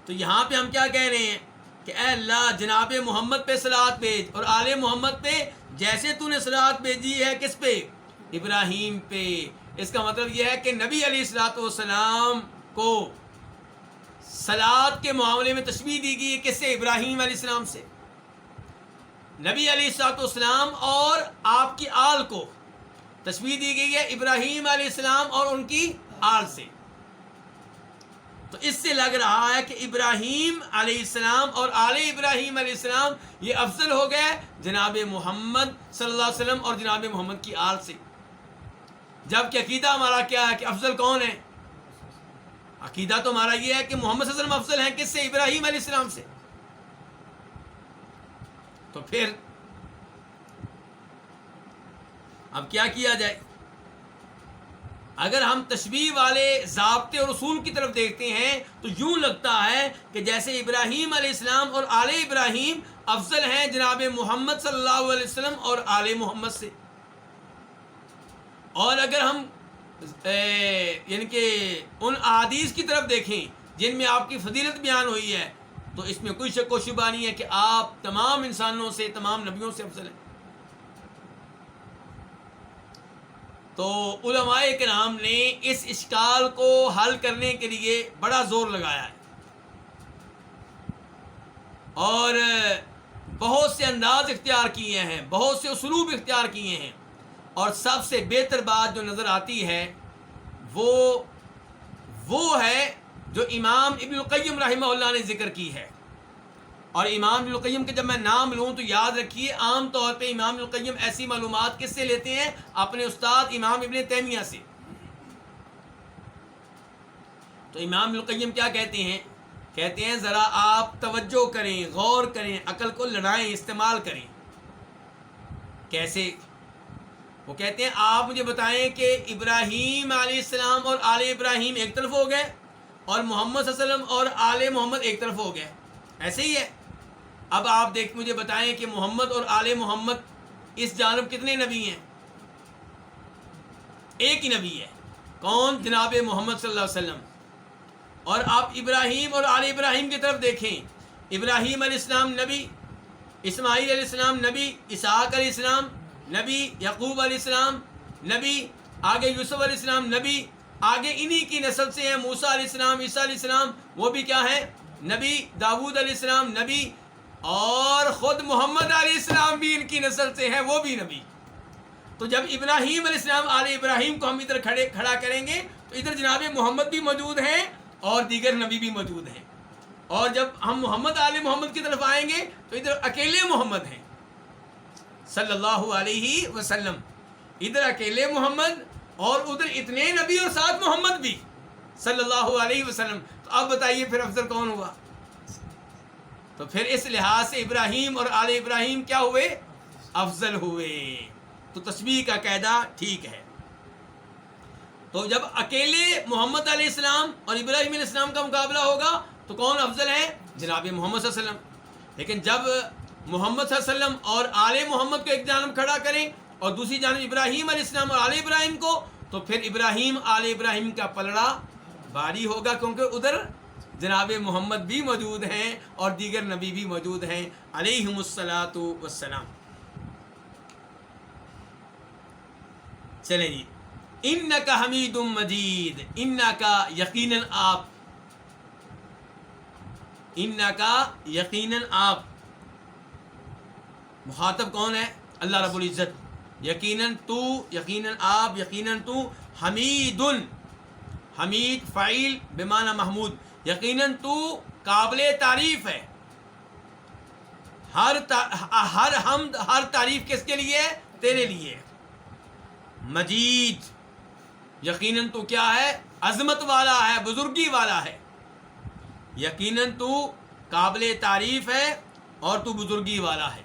تو یہاں پہ ہم کیا کہہ رہے ہیں کہ اے اللہ جناب محمد پہ صلوات بھیج، اور آل محمد پہ جیسے تو نے صلوات بھیجی ہے کس پہ؟ ابراہیم پہ۔ اس کا مطلب یہ ہے کہ نبی علیہ الصلوۃ والسلام کو صلوات کے معاملے میں تشبیہ دی گئی ہے، کس سے؟ ابراہیم علیہ السلام سے۔ نبی علیہ الصلوۃ والسلام اور آپ کی آل کو تشبیہ دی گئی ہے ابراہیم علیہ السلام اور ان کی آل سے۔ تو اس سے لگ رہا ہے کہ ابراہیم علیہ السلام اور آل ابراہیم علیہ السلام یہ افضل ہو گئے جناب محمد صلی اللہ علیہ وسلم اور جناب محمد کی آل سے، جبکہ عقیدہ ہمارا کیا ہے کہ افضل کون ہے؟ عقیدہ تو ہمارا یہ ہے کہ محمد صلی اللہ علیہ وسلم افضل ہیں، کس سے؟ ابراہیم علیہ السلام سے۔ تو پھر اب کیا کیا جائے؟ اگر ہم تشبیہ والے ضابطے اور اصول کی طرف دیکھتے ہیں تو یوں لگتا ہے کہ جیسے ابراہیم علیہ السلام اور آل ابراہیم افضل ہیں جناب محمد صلی اللہ علیہ وسلم اور آل محمد سے۔ اور اگر ہم یعنی کہ ان احادیث کی طرف دیکھیں جن میں آپ کی فضیلت بیان ہوئی ہے، تو اس میں کوئی شک و شبہ نہیں ہے کہ آپ تمام انسانوں سے، تمام نبیوں سے افضل ہیں۔ تو علماء کرام نے اس اشکال کو حل کرنے کے لیے بڑا زور لگایا ہے اور بہت سے انداز اختیار کیے ہیں، بہت سے اسلوب اختیار کیے ہیں، اور سب سے بہتر بات جو نظر آتی ہے وہ ہے جو امام ابن القیم رحمہ اللہ نے ذکر کی ہے۔ اور امام ابن القیم کے جب میں نام لوں تو یاد رکھیے عام طور پہ امام ابن القیم ایسی معلومات کس سے لیتے ہیں؟ اپنے استاد امام ابن تیمیہ سے۔ تو امام ابن القیم کیا کہتے ہیں؟ کہتے ہیں ذرا آپ توجہ کریں، غور کریں، عقل کو لڑائیں، استعمال کریں۔ کیسے؟ وہ کہتے ہیں آپ مجھے بتائیں کہ ابراہیم علیہ السلام اور آل ابراہیم ایک طرف ہو گئے اور محمد صلی اللہ علیہ وسلم اور آل محمد ایک طرف ہو گئے، ایسے ہی ہے؟ اب آپ مجھے بتائیں کہ محمد اور آل محمد اس جانب کتنے نبی ہیں؟ ایک ہی نبی ہے، کون؟ جناب محمد صلی اللہ علیہ وسلم۔ اور آپ ابراہیم اور آل ابراہیم کی طرف دیکھیں، ابراہیم علیہ السلام نبی، اسماعیل علیہ السلام نبی، اسحاق علیہ السلام نبی، یعقوب علیہ السلام نبی، آگے یوسف علیہ السلام نبی، آگے انہی کی نسل سے ہیں موسیٰ علیہ السلام، عیسیٰ علیہ السلام، وہ بھی کیا ہیں؟ نبی، داؤد علیہ السلام نبی، اور خود محمد علیہ السلام بھی ان کی نسل سے ہیں، وہ بھی نبی۔ تو جب ابراہیم علیہ السلام آل ابراہیم کو ہم ادھر کھڑا کریں گے تو ادھر جناب محمد بھی موجود ہیں اور دیگر نبی بھی موجود ہیں، اور جب ہم محمد آل محمد کی طرف آئیں گے تو ادھر اکیلے محمد ہیں صلی اللہ علیہ وسلم، ادھر اکیلے محمد اور ادھر اتنے نبی اور ساتھ محمد بھی صلی اللہ علیہ وسلم۔ تو اب بتائیے پھر افضل کون ہوا؟ تو پھر اس لحاظ سے ابراہیم اور آل ابراہیم کیا ہوئے؟ افضل ہوئے۔ تو تشبیہ کا قاعدہ ٹھیک ہے۔ تو جب اکیلے محمد علیہ السلام اور ابراہیم علیہ السلام کا مقابلہ ہوگا تو کون افضل ہے؟ جناب محمد صلی اللہ علیہ وسلم. لیکن جب محمد صلی اللہ علیہ وسلم اور آل محمد کو ایک جانب کھڑا کریں اور دوسری جانب ابراہیم علیہ السلام اور آل ابراہیم کو، تو پھر ابراہیم آل ابراہیم کا پلڑا بھاری ہوگا، کیونکہ ادھر جناب محمد بھی موجود ہیں اور دیگر نبی بھی موجود ہیں علیہم الصلاۃ والسلام. چلیں جی. انک حمید مجید، انک یقیناً آپ، انک یقیناً آپ، مخاطب کون ہے؟ اللہ رب العزت. یقیناً تو، یقیناً آپ، یقیناً تو حمید، حمید فعیل بمعنی محمود، یقیناً تو قابل تعریف ہے. ہر حمد، ہر تعریف کس کے لیے؟ تیرے لیے. مجید، یقیناً تو کیا ہے؟ عظمت والا ہے، بزرگی والا ہے. یقیناً تو قابل تعریف ہے اور تو بزرگی والا ہے.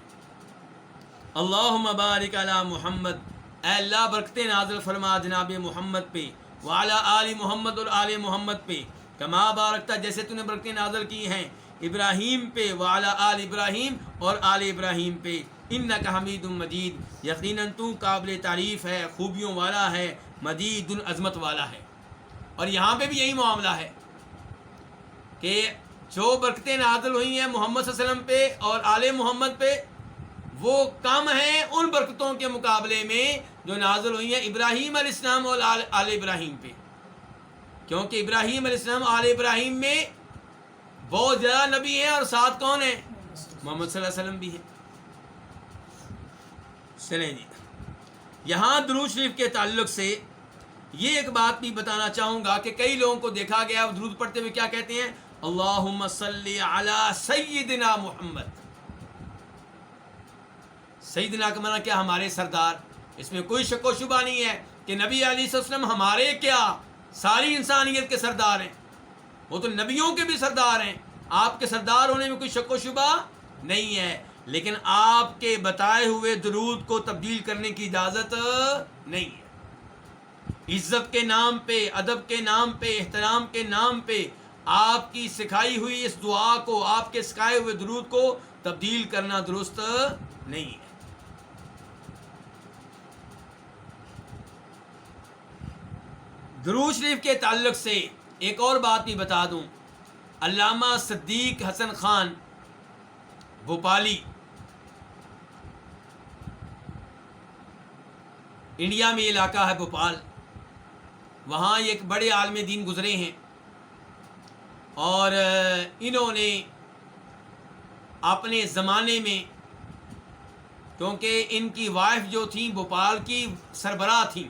اللہم بارک علی محمد، اے اللہ برکتیں نازل فرما جناب محمد پہ، وعلی آل محمد اور آل محمد پہ، کما بارکتا جیسے تو نے برکتیں نازل کی ہیں ابراہیم پہ، وعلی آل ابراہیم اور آل ابراہیم پہ، انک حمید مجید، یقیناً تو قابل تعریف ہے، خوبیوں والا ہے، مجید عظمت والا ہے. اور یہاں پہ بھی یہی معاملہ ہے کہ جو برکتیں نازل ہوئی ہیں محمد صلی اللہ علیہ وسلم پہ اور آل محمد پہ، وہ کم ہیں ان برکتوں کے مقابلے میں جو نازل ہوئی ہیں ابراہیم علیہ السلام اور آل ابراہیم پہ. کیونکہ ابراہیم علیہ السلام آل ابراہیم میں بہت زیادہ نبی ہیں اور ساتھ کون ہیں؟ محمد صلی اللہ علیہ وسلم بھی ہیں. چلیں جی. یہاں درود شریف کے تعلق سے یہ ایک بات بھی بتانا چاہوں گا کہ کئی لوگوں کو دیکھا گیا درود پڑھتے ہوئے کیا کہتے ہیں؟ اللہم صلی علی سیدنا محمد. سیدنا کا معنی کیا؟ ہمارے سردار. اس میں کوئی شک و شبہ نہیں ہے کہ نبی علیہ السلام ہمارے کیا ساری انسانیت کے سردار ہیں. وہ تو نبیوں کے بھی سردار ہیں. آپ کے سردار ہونے میں کوئی شک و شبہ نہیں ہے، لیکن آپ کے بتائے ہوئے درود کو تبدیل کرنے کی اجازت نہیں ہے. عزت کے نام پہ، ادب کے نام پہ، احترام کے نام پہ آپ کی سکھائی ہوئی اس دعا کو، آپ کے سکھائے ہوئے درود کو تبدیل کرنا درست نہیں ہے. درود شریف کے تعلق سے ایک اور بات بھی بتا دوں. علامہ صدیق حسن خان بھوپالی انڈیا میں علاقہ ہے بھوپال، وہاں ایک بڑے عالم دین گزرے ہیں اور انہوں نے اپنے زمانے میں، کیونکہ ان کی وائف جو تھیں بھوپال کی سربراہ تھیں،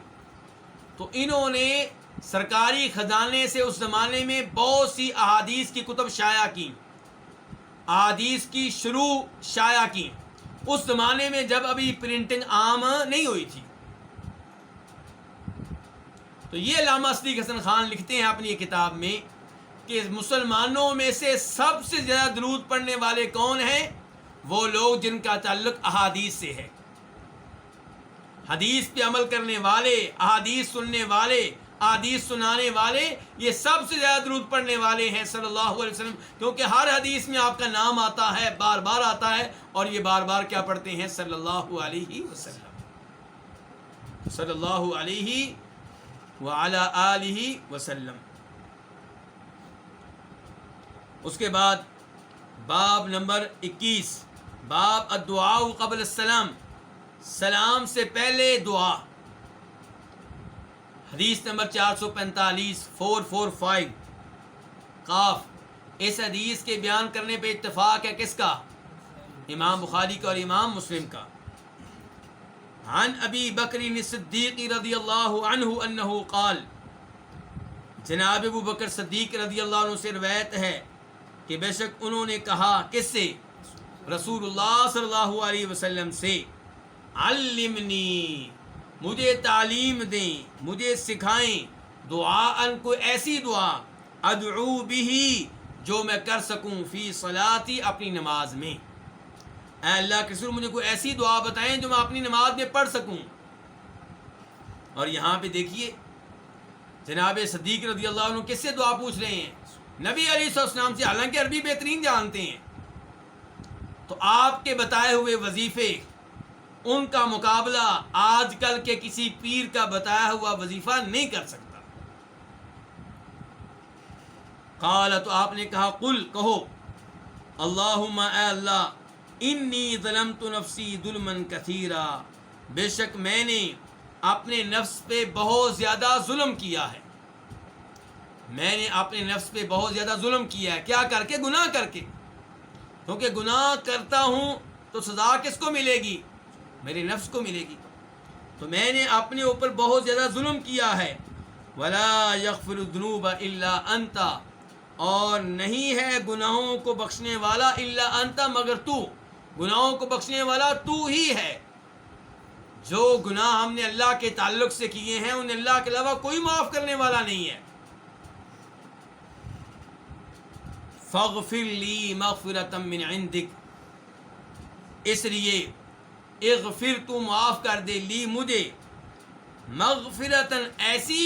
تو انہوں نے سرکاری خزانے سے اس زمانے میں بہت سی احادیث کی کتب شائع کی، احادیث کی شروع شائع کی. اس زمانے میں جب ابھی پرنٹنگ عام نہیں ہوئی تھی. تو یہ علامہ صدیق حسن خان لکھتے ہیں اپنی کتاب میں کہ مسلمانوں میں سے سب سے زیادہ درود پڑھنے والے کون ہیں؟ وہ لوگ جن کا تعلق احادیث سے ہے، حدیث پہ عمل کرنے والے، احادیث سننے والے، احادیث سنانے والے، یہ سب سے زیادہ درود پڑھنے والے ہیں صلی اللہ علیہ وسلم. کیونکہ ہر حدیث میں آپ کا نام آتا ہے، بار بار آتا ہے، اور یہ بار بار کیا پڑھتے ہیں؟ صلی اللہ علیہ وسلم، صلی اللہ علیہ وعلی آلہ وسلم. اس کے بعد باب نمبر 21، باب الدعاء قبل السلام، سلام سے پہلے دعا. حدیث نمبر 445 445 قاف. اس حدیث کے بیان کرنے پہ اتفاق ہے کس کا؟ امام بخاری کا اور امام مسلم کا. عن ابی بکر صدیق رضی اللہ عنہ انہ قال، جناب ابو بکر صدیق رضی اللہ عنہ سے روایت ہے کہ بے شک انہوں نے کہا، کس سے؟ رسول اللہ صلی اللہ علیہ وسلم سے، علمنی، مجھے تعلیم دیں، مجھے سکھائیں، دعاءً، کوئی ایسی دعا، ادعو بہی، جو میں کر سکوں، فی صلاتی، اپنی نماز میں. اے اللہ کے رسول مجھے کوئی ایسی دعا بتائیں جو میں اپنی نماز میں پڑھ سکوں. اور یہاں پہ دیکھیے جناب صدیق رضی اللہ عنہ کس سے دعا پوچھ رہے ہیں؟ نبی علیہ السلام سے، حالانکہ عربی بہترین جانتے ہیں. تو آپ کے بتائے ہوئے وظیفے، ان کا مقابلہ آج کل کے کسی پیر کا بتایا ہوا وظیفہ نہیں کر سکتا. قال، تو آپ نے کہا، قل، کہو، اللہم، اے اللہ، انی ظلمت نفسی ظلما کثیرا، بے شک میں نے اپنے نفس پہ بہت زیادہ ظلم کیا ہے. میں نے اپنے نفس پہ بہت زیادہ ظلم کیا ہے. کیا کر کے؟ گناہ کر کے. کیونکہ گناہ کرتا ہوں تو سزا کس کو ملے گی؟ میرے نفس کو ملے گی. تو میں نے اپنے اوپر بہت زیادہ ظلم کیا ہے. ولا یغفر الذنوب الا انت، اور نہیں ہے گناہوں کو بخشنے والا الا انت، مگر تو. گناہوں کو بخشنے والا تو ہی ہے. جو گناہ ہم نے اللہ کے تعلق سے کیے ہیں انہیں اللہ کے علاوہ کوئی معاف کرنے والا نہیں ہے. فاغفر لی مغفرۃ من عندک، اس لیے اغفر، تو معاف کر دے، لی، مجھے، مغفرتاً، ایسی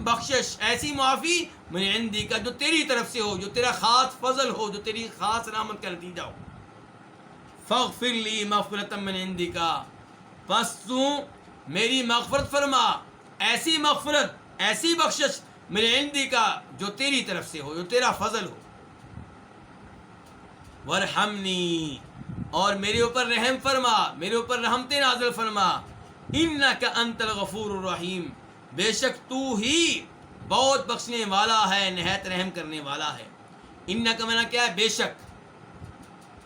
بخشش، ایسی معافی، من عندک، جو تیری طرف سے ہو، جو تیرا خاص فضل ہو، جو تیری خاص رحمت کر دی جاؤ. فاغفر لی مغفرۃ من عندک، پس تو میری مغفرت فرما، ایسی مغفرت، ایسی بخشش، من عندک، جو تیری طرف سے ہو، جو تیرا فضل ہو. وارحمنی، اور میرے اوپر رحم فرما، میرے اوپر رحمت نازل فرما. انک انت الغفور الرحیم، بے شک تو ہی بہت بخشنے والا ہے، نہایت رحم کرنے والا ہے. انک کا معنی کیا ہے؟ بے شک.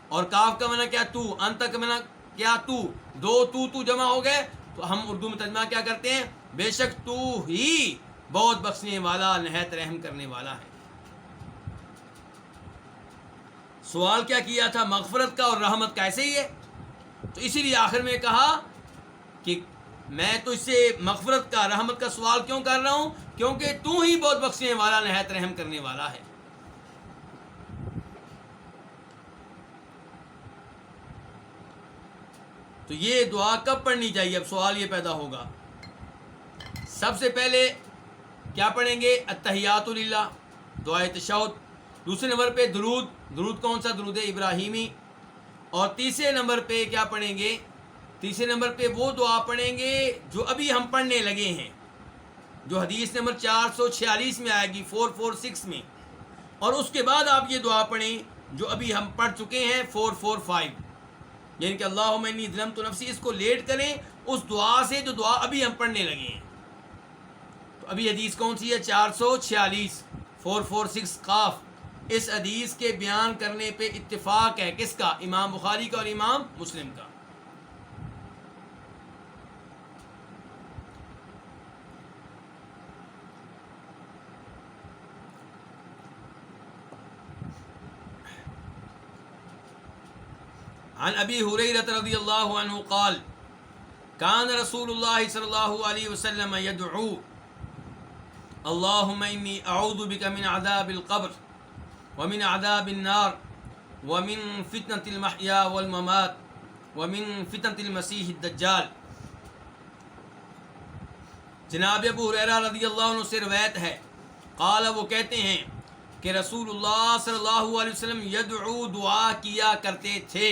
اور کاف کا معنی کیا؟ تو. انت کا معنی کیا؟ تو. دو تو جمع ہو گئے تو ہم اردو میں ترجمہ کیا کرتے ہیں؟ بے شک تو ہی بہت بخشنے والا، نہایت رحم کرنے والا ہے. سوال کیا تھا؟ مغفرت کا اور رحمت کا، ایسے ہی ہے. تو اسی لیے آخر میں کہا کہ میں تو اس سے مغفرت کا، رحمت کا سوال کیوں کر رہا ہوں؟ کیونکہ تو ہی بہت بخشنے والا، نہایت رحم کرنے والا ہے. تو یہ دعا کب پڑھنی چاہیے؟ اب سوال یہ پیدا ہوگا. سب سے پہلے کیا پڑھیں گے؟ التحیات للہ، دعائے تشہد. دوسرے نمبر پہ درود کون سا؟ درود ابراہیمی. اور تیسرے نمبر پہ کیا پڑھیں گے؟ تیسرے نمبر پہ وہ دعا پڑھیں گے جو ابھی ہم پڑھنے لگے ہیں، جو حدیث نمبر 446 میں آئے گی، 446 میں. اور اس کے بعد آپ یہ دعا پڑھیں جو ابھی ہم پڑھ چکے ہیں، 445، یعنی کہ اللہم انی ظلمت نفسی. اس کو لیٹ کریں اس دعا سے جو دعا ابھی ہم پڑھنے لگے ہیں. تو ابھی حدیث کون سی ہے؟ 446، 446 قاف. اس حدیث کے بیان کرنے پہ اتفاق ہے، کس کا؟ امام بخاری کا اور امام مسلم کا. عن ابی ہریرہ رضی اللہ عنہ قال کان رسول اللہ صلی اللہ علیہ وسلم یدعو اللہم انی اعوذ بک من عذاب القبر ومن عذاب النار ومن فتنة المحیا والممات ومن فتنة المسیح الدجال. جناب ابو ہریرہ رضی اللہ عنہ سے روایت ہے، قال، وہ کہتے ہیں کہ رسول اللہ صلی اللہ علیہ وسلم یدعو، دعا کیا کرتے تھے.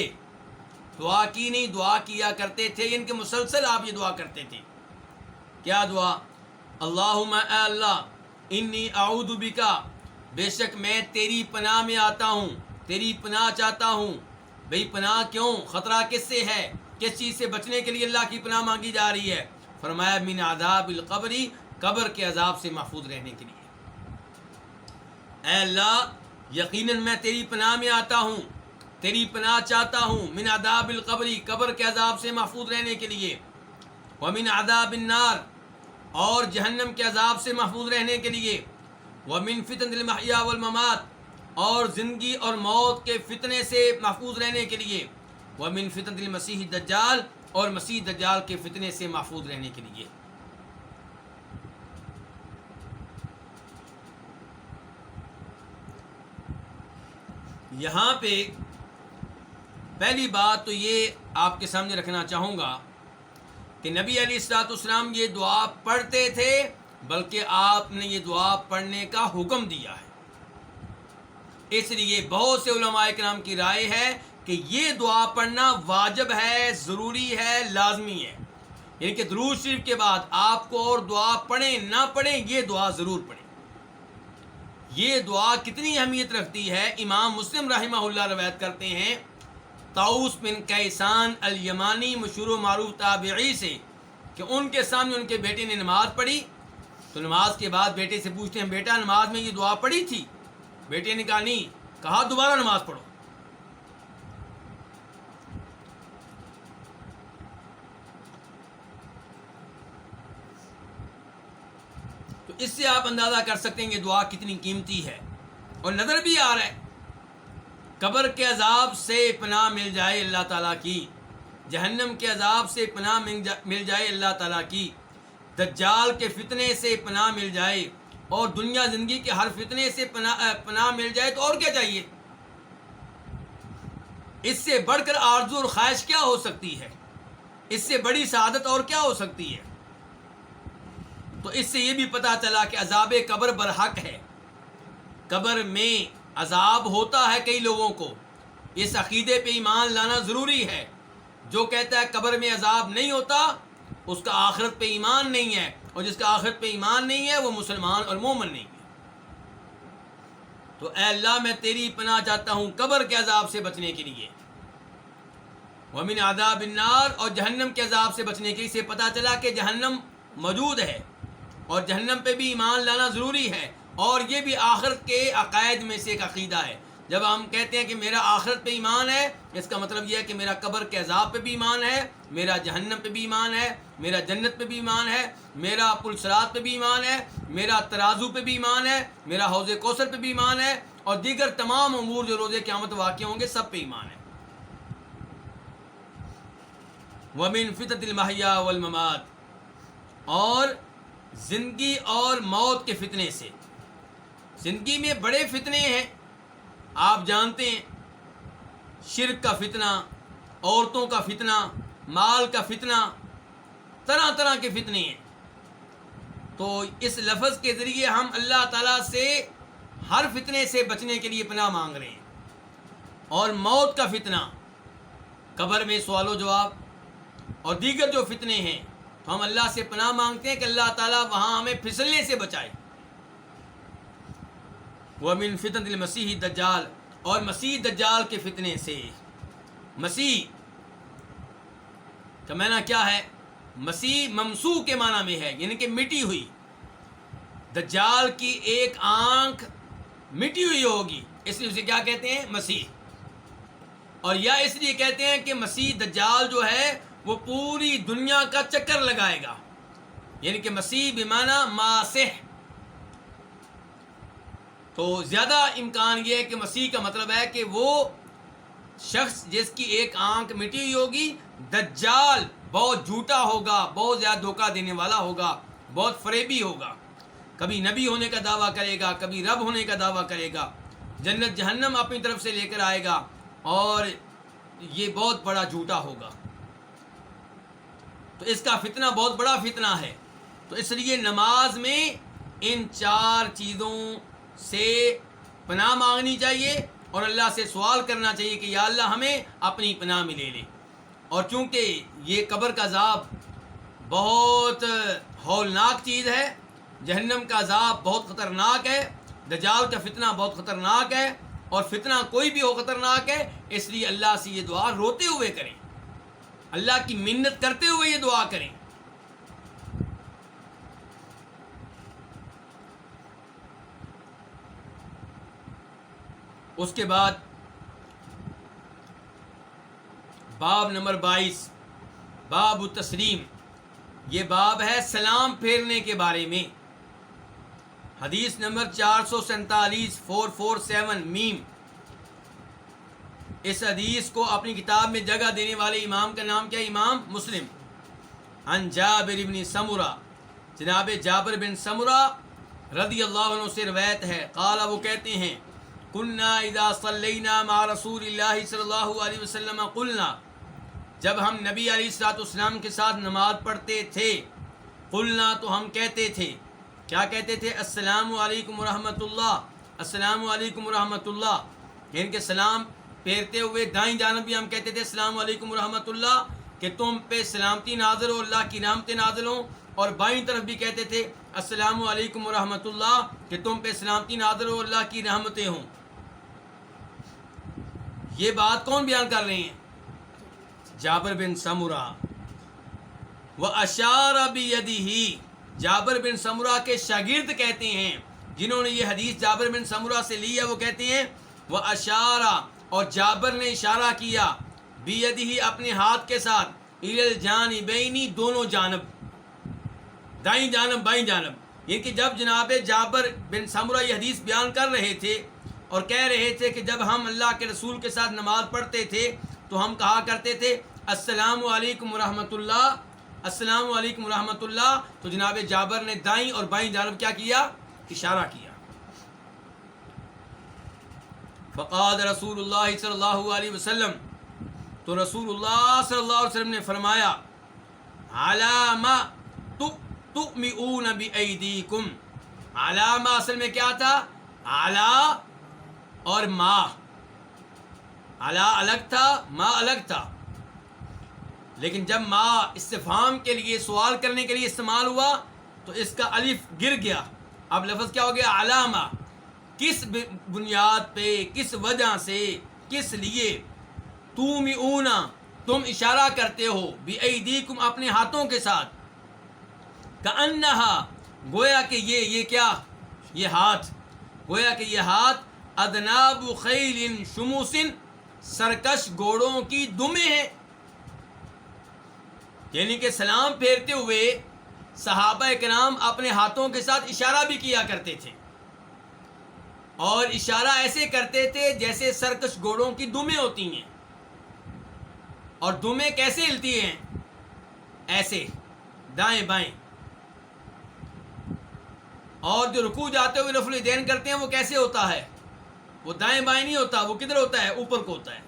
دعا کی نہیں، دعا کیا کرتے تھے، یعنی کہ مسلسل آپ یہ دعا کرتے تھے. کیا دعا؟ اللہم، اے اللہ، انی اعوذ بکا، بے شک میں تیری پناہ میں آتا ہوں، تیری پناہ چاہتا ہوں. بھئی پناہ کیوں؟ خطرہ کس سے ہے؟ کس چیز سے بچنے کے لیے اللہ کی پناہ مانگی جا رہی ہے؟ فرمایا من عذاب القبر، قبر کے عذاب سے محفوظ رہنے کے لیے. اے اللہ، یقیناً میں تیری پناہ میں آتا ہوں، تیری پناہ چاہتا ہوں، من عذاب القبر، قبر کے عذاب سے محفوظ رہنے کے لیے، ومن عذاب النار، اور جہنم کے عذاب سے محفوظ رہنے کے لیے، ومن فتنة المحیا والممات، اور زندگی اور موت کے فتنے سے محفوظ رہنے کے لیے، ومن فتنة المسیح الدجال، اور مسیح دجال کے فتنے سے محفوظ رہنے کے لیے. یہاں پہ پہلی بات تو یہ آپ کے سامنے رکھنا چاہوں گا کہ نبی علیہ الصلوۃ والسلام یہ دعا پڑھتے تھے بلکہ آپ نے یہ دعا پڑھنے کا حکم دیا ہے۔ اس لیے بہت سے علماء کرام کی رائے ہے کہ یہ دعا پڑھنا واجب ہے، ضروری ہے، لازمی ہے، یعنی کہ درود شریف کے بعد آپ کو اور دعا پڑھیں نہ پڑھیں، یہ دعا ضرور پڑھیں۔ یہ دعا کتنی اہمیت رکھتی ہے، امام مسلم رحمہ اللہ روایت کرتے ہیں طاؤس بن کیسان الیمانی مشہور و معروف تابعی سے کہ ان کے سامنے ان کے بیٹے نے نماز پڑھی، تو نماز کے بعد بیٹے سے پوچھتے ہیں بیٹا نماز میں یہ دعا پڑھی تھی؟ بیٹے نے کہا نہیں، کہا دوبارہ نماز پڑھو۔ تو اس سے آپ اندازہ کر سکتے ہیں کہ دعا کتنی قیمتی ہے، اور نظر بھی آ رہا ہے قبر کے عذاب سے پناہ مل جائے اللہ تعالیٰ کی، جہنم کے عذاب سے پناہ مل جائے اللہ تعالیٰ کی، دجال کے فتنے سے پناہ مل جائے، اور دنیا زندگی کے ہر فتنے سے پناہ مل جائے، تو اور کیا چاہیے؟ اس سے بڑھ کر آرزو اور خواہش کیا ہو سکتی ہے؟ اس سے بڑی سعادت اور کیا ہو سکتی ہے؟ تو اس سے یہ بھی پتہ چلا کہ عذاب قبر برحق ہے، قبر میں عذاب ہوتا ہے کئی لوگوں کو، اس عقیدے پہ ایمان لانا ضروری ہے۔ جو کہتا ہے قبر میں عذاب نہیں ہوتا اس کا آخرت پہ ایمان نہیں ہے، اور جس کا آخرت پہ ایمان نہیں ہے وہ مسلمان اور مومن نہیں ہے۔ تو اے اللہ میں تیری پناہ چاہتا ہوں قبر کے عذاب سے بچنے کے لیے، ومن عذاب النار، اور جہنم کے عذاب سے بچنے کے لیے۔ سے پتہ چلا کہ جہنم موجود ہے اور جہنم پہ بھی ایمان لانا ضروری ہے، اور یہ بھی آخرت کے عقائد میں سے ایک عقیدہ ہے۔ جب ہم کہتے ہیں کہ میرا آخرت پہ ایمان ہے، اس کا مطلب یہ ہے کہ میرا قبر کے عذاب پہ بھی ایمان ہے، میرا جہنم پہ بھی ایمان ہے، میرا جنت پہ بھی ایمان ہے، میرا پل صراط پہ بھی ایمان ہے، میرا ترازو پہ بھی ایمان ہے، میرا حوض کوثر پہ بھی ایمان ہے، اور دیگر تمام امور جو روز قیامت واقع ہوں گے سب پہ ایمان ہے۔ وَمِن فِتَنِ الْمَحْيَا وَالْمَمَاتِ، اور زندگی اور موت کے فتنے سے۔ زندگی میں بڑے فتنے ہیں، آپ جانتے ہیں، شرک کا فتنہ، عورتوں کا فتنہ، مال کا فتنہ، طرح طرح کے فتنے ہیں۔ تو اس لفظ کے ذریعے ہم اللہ تعالیٰ سے ہر فتنے سے بچنے کے لیے پناہ مانگ رہے ہیں۔ اور موت کا فتنہ، قبر میں سوال و جواب اور دیگر جو فتنے ہیں، تو ہم اللہ سے پناہ مانگتے ہیں کہ اللہ تعالیٰ وہاں ہمیں پھسلنے سے بچائے۔ وَمِن فِتْنَةِ الْمَسِيحِ الدَّجَّالِ، اور مسیح دجال کے فتنے سے۔ مسیح کا معنی کیا ہے؟ مسیح ممسوح کے معنی میں ہے، یعنی کہ مٹی ہوئی۔ دجال کی ایک آنکھ مٹی ہوئی ہوگی، اس لیے اسے کیا کہتے ہیں؟ مسیح۔ اور یا اس لیے کہتے ہیں کہ مسیح دجال جو ہے وہ پوری دنیا کا چکر لگائے گا، یعنی کہ مسیح بمعنی ماسح۔ تو زیادہ امکان یہ ہے کہ مسیح کا مطلب ہے کہ وہ شخص جس کی ایک آنکھ مٹی ہوئی ہوگی۔ دجال بہت جھوٹا ہوگا، بہت زیادہ دھوکہ دینے والا ہوگا، بہت فریبی ہوگا، کبھی نبی ہونے کا دعویٰ کرے گا، کبھی رب ہونے کا دعویٰ کرے گا، جنت جہنم اپنی طرف سے لے کر آئے گا، اور یہ بہت بڑا جھوٹا ہوگا۔ تو اس کا فتنہ بہت بڑا فتنہ ہے۔ تو اس لیے نماز میں ان چار چیزوں سے پناہ مانگنی چاہیے، اور اللہ سے سوال کرنا چاہیے کہ یا اللہ ہمیں اپنی پناہ میں لے لے۔ اور چونکہ یہ قبر کا عذاب بہت ہولناک چیز ہے، جہنم کا عذاب بہت خطرناک ہے، دجال کا فتنہ بہت خطرناک ہے، اور فتنہ کوئی بھی ہو خطرناک ہے، اس لیے اللہ سے یہ دعا روتے ہوئے کریں، اللہ کی منت کرتے ہوئے یہ دعا کریں۔ اس کے بعد باب نمبر 22، باب التسلیم، یہ باب ہے سلام پھیرنے کے بارے میں۔ حدیث نمبر 447 447 میم۔ اس حدیث کو اپنی کتاب میں جگہ دینے والے امام کا نام کیا ہے؟ امام مسلم۔ عن جابر بن سمرہ، جناب جابر بن سمرہ رضی اللہ عنہ سے روایت ہے، قال، وہ کہتے ہیں، کنا اذا صلینا مع رسول اللہ صلی اللہ علیہ وسلم قلنا، جب ہم نبی علیہ الصلوۃ والسلام کے ساتھ نماز پڑھتے تھے، قلنا تو ہم کہتے تھے، کیا کہتے تھے؟ السلام علیکم ورحمۃ اللہ، السلام علیکم ورحمۃ اللہ، ان کے سلام پھیرتے ہوئے دائیں جانب بھی ہم کہتے تھے السلام علیکم ورحمۃ اللہ کہ تم پہ سلامتی نازل ہو، اللہ کی رحمتیں نازل ہوں، اور بائیں طرف بھی کہتے تھے السلام علیکم ورحمۃ اللہ کہ تم پہ سلامتی نازل ہو، اللہ کی رحمتیں ہوں۔ یہ بات کون بیان کر رہے ہیں؟ جابر بن سمرہ۔ وَأَشَارَ بِيَدِهِ، جابر بن سمرہ کے شاگرد کہتے ہیں، جنہوں نے یہ حدیث جابر بن سمرہ سے لی ہے، وہ کہتے ہیں وَأَشَارَ، اور جابر نے اشارہ کیا، بِيَدِهِ، اپنے ہاتھ کے ساتھ، إِلَى الْجَانِبَيْنِ، دونوں جانب، دائیں جانب بائیں جانب، یہ کہ جب جناب جابر بن سمرہ یہ حدیث بیان کر رہے تھے اور کہہ رہے تھے کہ جب ہم اللہ کے رسول کے ساتھ نماز پڑھتے تھے تو ہم کہا کرتے تھے السلام علیکم ورحمۃ اللہ، السلام علیکم ورحمۃ اللہ، تو جناب جابر نے دائیں اور بائیں جانب کیا کیا؟ اشارہ کیا۔ فقال رسول اللہ صلی اللہ علیہ وسلم، تو رسول اللہ صلی اللہ علیہ وسلم نے فرمایا علامہ تؤمئون بأیدیکم، علامہ اصل میں کیا تھا؟ علا اور ما، علا الگ تھا، ما الگ تھا، لیکن جب ما استفہام کے لیے، سوال کرنے کے لیے استعمال ہوا تو اس کا الف گر گیا، اب لفظ کیا ہو گیا؟ علامہ، کس بنیاد پہ، کس وجہ سے، کس لیے؟ تومئون، تم اشارہ کرتے ہو، بأیدیکم، اپنے ہاتھوں کے ساتھ، کأنہا، گویا کہ یہ کیا؟ یہ ہاتھ، گویا کہ یہ ہاتھ اذناب خیل شموس، سرکش گھوڑوں کی دمیں ہیں، یعنی کہ سلام پھیرتے ہوئے صحابہ کرام اپنے ہاتھوں کے ساتھ اشارہ بھی کیا کرتے تھے، اور اشارہ ایسے کرتے تھے جیسے سرکش گھوڑوں کی دمیں ہوتی ہیں، اور دمیں کیسے ہلتی ہیں؟ ایسے دائیں بائیں، اور جو رکوع جاتے ہوئے رفع الیدین کرتے ہیں وہ کیسے ہوتا ہے؟ وہ دائیں بائیں نہیں ہوتا، وہ کدھر ہوتا ہے؟ اوپر کو ہوتا ہے۔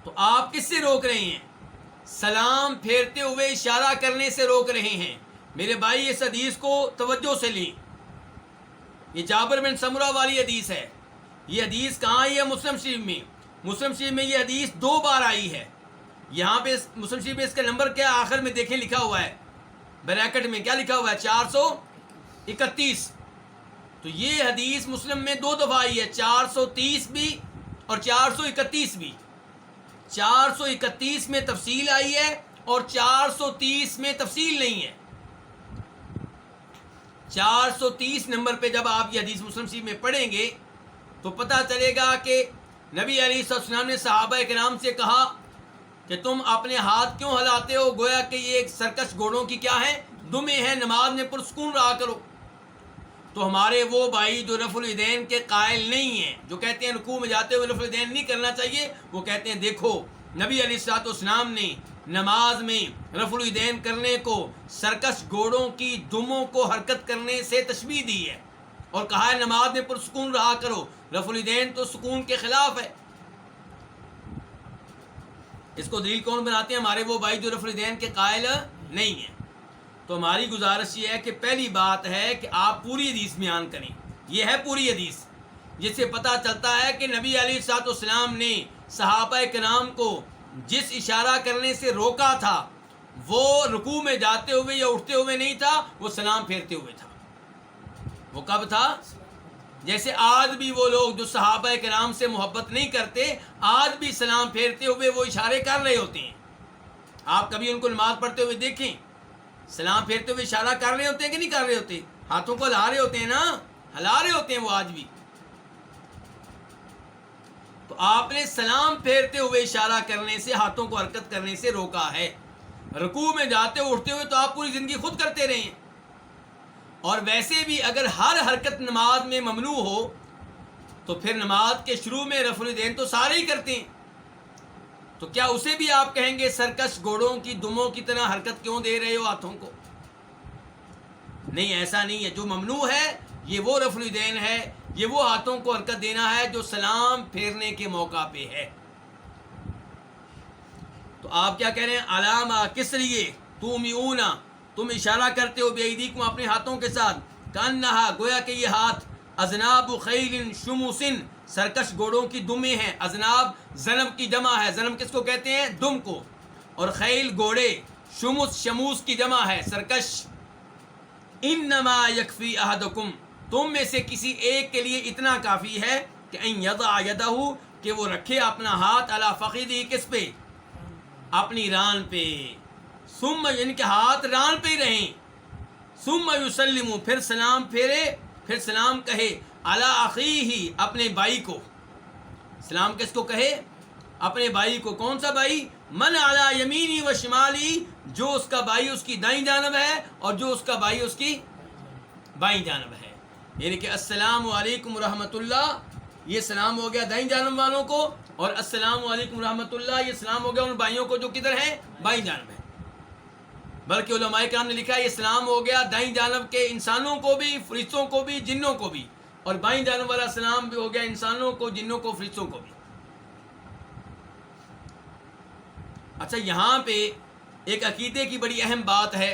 تو آپ کس سے روک رہے ہیں؟ سلام پھیرتے ہوئے اشارہ کرنے سے روک رہے ہیں۔ میرے بھائی اس حدیث کو توجہ سے لیں، یہ جابر بن سمرہ والی حدیث ہے۔ یہ حدیث کہاں آئی ہے؟ مسلم شریف میں۔ مسلم شریف میں یہ حدیث 2 بار آئی ہے۔ یہاں پہ مسلم شریف میں اس کا نمبر کیا آخر میں دیکھیں لکھا ہوا ہے، بریکٹ میں کیا لکھا ہوا ہے؟ 431۔ تو یہ حدیث مسلم میں 2 دفعہ آئی ہے، 430 بھی اور 431 بھی۔ 431 میں تفصیل آئی ہے اور 430 میں تفصیل نہیں ہے۔ 430 نمبر پہ جب آپ یہ حدیث مسلم شریف میں پڑھیں گے تو پتہ چلے گا کہ نبی علیہ السلام نے صحابہ کرام سے کہا کہ تم اپنے ہاتھ کیوں ہلاتے ہو؟ گویا کہ یہ ایک سرکش گھوڑوں کی کیا ہے؟ دمیں ہیں، نماز میں پرسکون رہا کرو۔ تو ہمارے وہ بھائی جو رفع الیدین کے قائل نہیں ہیں، جو کہتے ہیں رکوع میں جاتے ہوئے رفع الیدین نہیں کرنا چاہیے، وہ کہتے ہیں دیکھو نبی علیہ السلام نے نماز میں رفع الیدین کرنے کو سرکش گھوڑوں کی دموں کو حرکت کرنے سے تشبیہ دی ہے، اور کہا ہے نماز میں پرسکون رہا کرو۔ رفع الیدین تو سکون کے خلاف ہے۔ اس کو دلیل کون بناتے ہیں؟ ہمارے وہ بھائی جو رفع الیدین کے قائل نہیں ہیں۔ تو ہماری گزارش یہ ہے کہ پہلی بات ہے کہ آپ پوری حدیث بیان کریں، یہ ہے پوری حدیث، جس سے پتہ چلتا ہے کہ نبی علیہ السلام نے صحابہ کرام کو جس اشارہ کرنے سے روکا تھا وہ رکوع میں جاتے ہوئے یا اٹھتے ہوئے نہیں تھا، وہ سلام پھیرتے ہوئے تھا۔ وہ کب تھا؟ جیسے آج بھی وہ لوگ جو صحابہ کرام سے محبت نہیں کرتے، آج بھی سلام پھیرتے ہوئے وہ اشارے کر رہے ہوتے ہیں۔ آپ کبھی ان کو نماز پڑھتے ہوئے دیکھیں، سلام پھیرتے ہوئے اشارہ کر رہے ہوتے ہیں کہ نہیں کر رہے ہوتے؟ ہاتھوں کو ہلا رہے ہوتے ہیں نا، ہلا رہے ہوتے ہیں وہ آج بھی۔ تو آپ نے سلام پھیرتے ہوئے اشارہ کرنے سے، ہاتھوں کو حرکت کرنے سے روکا ہے۔ رکوع میں جاتے اٹھتے ہوئے تو آپ پوری زندگی خود کرتے رہے ہیں، اور ویسے بھی اگر ہر حرکت نماز میں ممنوع ہو تو پھر نماز کے شروع میں رفع الیدین تو سارے ہی کرتے ہیں، تو کیا اسے بھی آپ کہیں گے سرکش گھوڑوں کی دموں کی طرح حرکت کیوں دے رہے ہو ہاتھوں کو؟ نہیں، ایسا نہیں ہے۔ جو ممنوع ہے یہ وہ رفع الیدین ہے، یہ وہ ہاتھوں کو حرکت دینا ہے جو سلام پھیرنے کے موقع پہ ہے۔ تو آپ کیا کہہ رہے ہیں؟ علامہ کس لیے؟ تومئون، تم اشارہ کرتے ہو بیدیکم اپنے ہاتھوں کے ساتھ، کانہا گویا کہ یہ ہاتھ اذناب خیل شموس سرکش گھوڑوں کی دمیں ہیں. اذناب ذنب کی جمع ہے. ذنب کس کو کہتے ہیں؟ دم کو. اور خیل گھوڑے، شموس کی جمع ہے سرکش. انما یکفی احدکم تم میں سے کسی ایک کے لیے اتنا کافی ہے کہ ان یضع یدہ کہ وہ رکھے اپنا ہاتھ علی فخذہ کس پہ؟ اپنی ران پہ. ثم ان کے ہاتھ ران پہ ہی رہیں. ثم یسلم پھر سلام پھیرے، پھر سلام کہے علی اخیہ اپنے بھائی کو. سلام کس کو کہے؟ اپنے بھائی کو. کون سا بھائی؟ من علی یمینی و شمالی جو اس کا بھائی اس کی دائیں جانب ہے اور جو اس کا بھائی اس کی بائیں جانب ہے. یعنی کہ السلام علیکم ورحمۃ اللہ یہ سلام ہو گیا دائیں جانب والوں کو، اور السلام علیکم ورحمۃ اللہ یہ سلام ہو گیا ان بھائیوں کو جو کدھر ہیں؟ بائیں جانب ہے. بلکہ علماء کرام نے لکھا ہے یہ سلام ہو گیا دائیں جانب کے انسانوں کو بھی، فرشتوں کو بھی، جنوں کو بھی، اور بائیں جانب والا سلام بھی ہو گیا انسانوں کو، جنوں کو، فرشتوں کو بھی. اچھا یہاں پہ ایک عقیدے کی بڑی اہم بات ہے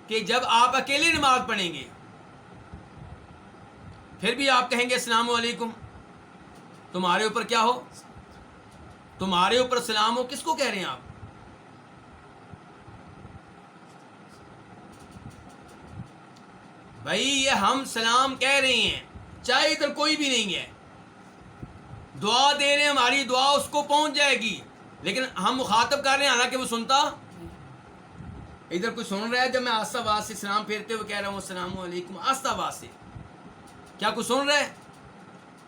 کہ جب آپ اکیلے نماز پڑھیں گے پھر بھی آپ کہیں گے السلام علیکم، تمہارے اوپر کیا ہو؟ تمہارے اوپر سلام ہو. کس کو کہہ رہے ہیں آپ؟ بھائی یہ ہم سلام کہہ رہے ہیں چاہے ادھر کوئی بھی نہیں ہے، دعا دے رہے ہیں، ہماری دعا اس کو پہنچ جائے گی، لیکن ہم مخاطب کر رہے ہیں حالانکہ وہ سنتا. ادھر کوئی سن رہا ہے جب میں آستہ آواز سے سلام پھیرتے ہوئے کہہ رہا ہوں السلام علیکم آستہ آواز سے؟ کیا کوئی سن رہا ہے؟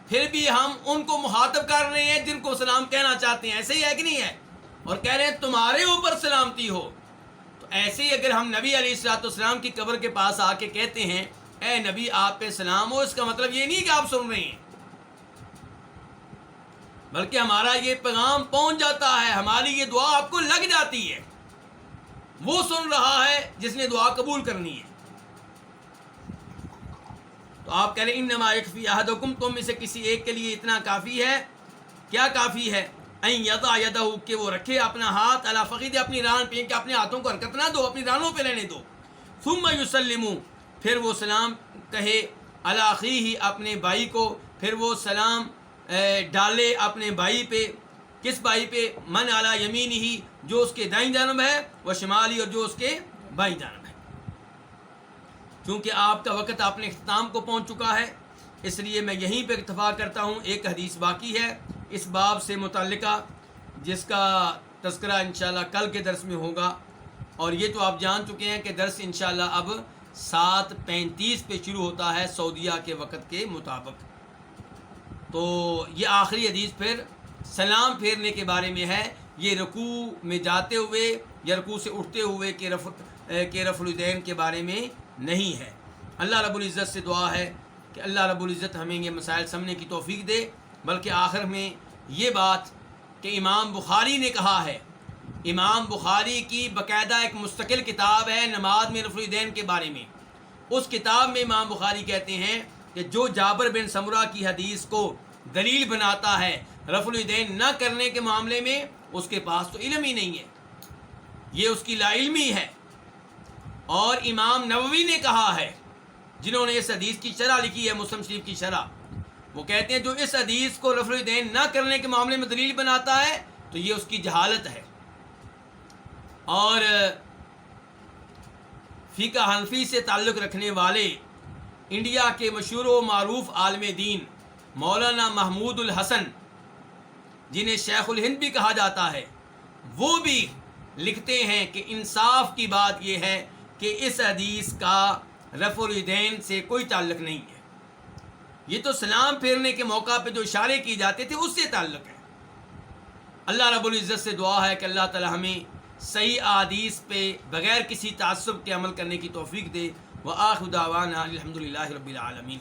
پھر بھی ہم ان کو مخاطب کر رہے ہیں جن کو سلام کہنا چاہتے ہیں. ایسے ہی ہے کہ نہیں ہے؟ اور کہہ رہے ہیں تمہارے اوپر سلامتی ہو. تو ایسے ہی اگر ہم نبی علیہ الصلوۃ والسلام کی قبر کے پاس آ کے کہتے ہیں اے نبی آپ پہ سلام ہو، اس کا مطلب یہ نہیں کہ آپ سن رہے ہیں، بلکہ ہمارا یہ پیغام پہنچ جاتا ہے، ہماری یہ دعا آپ کو لگ جاتی ہے. وہ سن رہا ہے جس نے دعا قبول کرنی ہے. تو آپ کہہ رہے ہیں انما یکفی احدکم تم میں سے کسی ایک کے لیے اتنا کافی ہے. کیا کافی ہے؟ ان یضع یدہ کہ وہ رکھے اپنا ہاتھ علی فخذہ اپنی ران پہ، کہ اپنے ہاتھوں کو حرکت نہ دو، اپنی رانوں پہ رہنے دو. ثم یسلم پھر وہ سلام کہے علی اخیہ اپنے بھائی کو، پھر وہ سلام ڈالے اپنے بھائی پہ. کس بھائی پہ؟ من علی یمینہ جو اس کے دائیں جانب ہے، و شمالی اور جو اس کے بائیں جانب ہے. چونکہ آپ کا وقت اپنے اختتام کو پہنچ چکا ہے اس لیے میں یہیں پہ اتفاق کرتا ہوں. ایک حدیث باقی ہے اس باب سے متعلقہ جس کا تذکرہ انشاءاللہ کل کے درس میں ہوگا، اور یہ تو آپ جان چکے ہیں کہ درس انشاءاللہ اب 7:35 پہ شروع ہوتا ہے سعودیہ کے وقت کے مطابق. تو یہ آخری حدیث پھر سلام پھیرنے کے بارے میں ہے. یہ رکوع میں جاتے ہوئے یا رکوع سے اٹھتے ہوئے کہ رفع الیدین کے بارے میں نہیں ہے. اللہ رب العزت سے دعا ہے کہ اللہ رب العزت ہمیں یہ مسائل سمجھنے کی توفیق دے. بلکہ آخر میں یہ بات کہ امام بخاری نے کہا ہے، امام بخاری کی باقاعدہ ایک مستقل کتاب ہے نماز میں رفع الیدین کے بارے میں. اس کتاب میں امام بخاری کہتے ہیں کہ جو جابر بن سمرہ کی حدیث کو دلیل بناتا ہے رفع الیدین نہ کرنے کے معاملے میں، اس کے پاس تو علم ہی نہیں ہے، یہ اس کی لا علمی ہے. اور امام نووی نے کہا ہے جنہوں نے اس حدیث کی شرح لکھی ہے، مسلم شریف کی شرح، وہ کہتے ہیں جو اس حدیث کو رفع الیدین نہ کرنے کے معاملے میں دلیل بناتا ہے تو یہ اس کی جہالت ہے. اور فقہ حنفی سے تعلق رکھنے والے انڈیا کے مشہور و معروف عالم دین مولانا محمود الحسن جنہیں شیخ الہند بھی کہا جاتا ہے، وہ بھی لکھتے ہیں کہ انصاف کی بات یہ ہے کہ اس حدیث کا رفع الیدین سے کوئی تعلق نہیں ہے. یہ تو سلام پھیرنے کے موقع پہ جو اشارے کیے جاتے تھے اس سے تعلق ہے. اللہ رب العزت سے دعا ہے کہ اللہ تعالی ہمیں صحیح احادیث پہ بغیر کسی تعصب کے عمل کرنے کی توفیق دے. وآخر دعوانا الحمدللہ رب العالمین.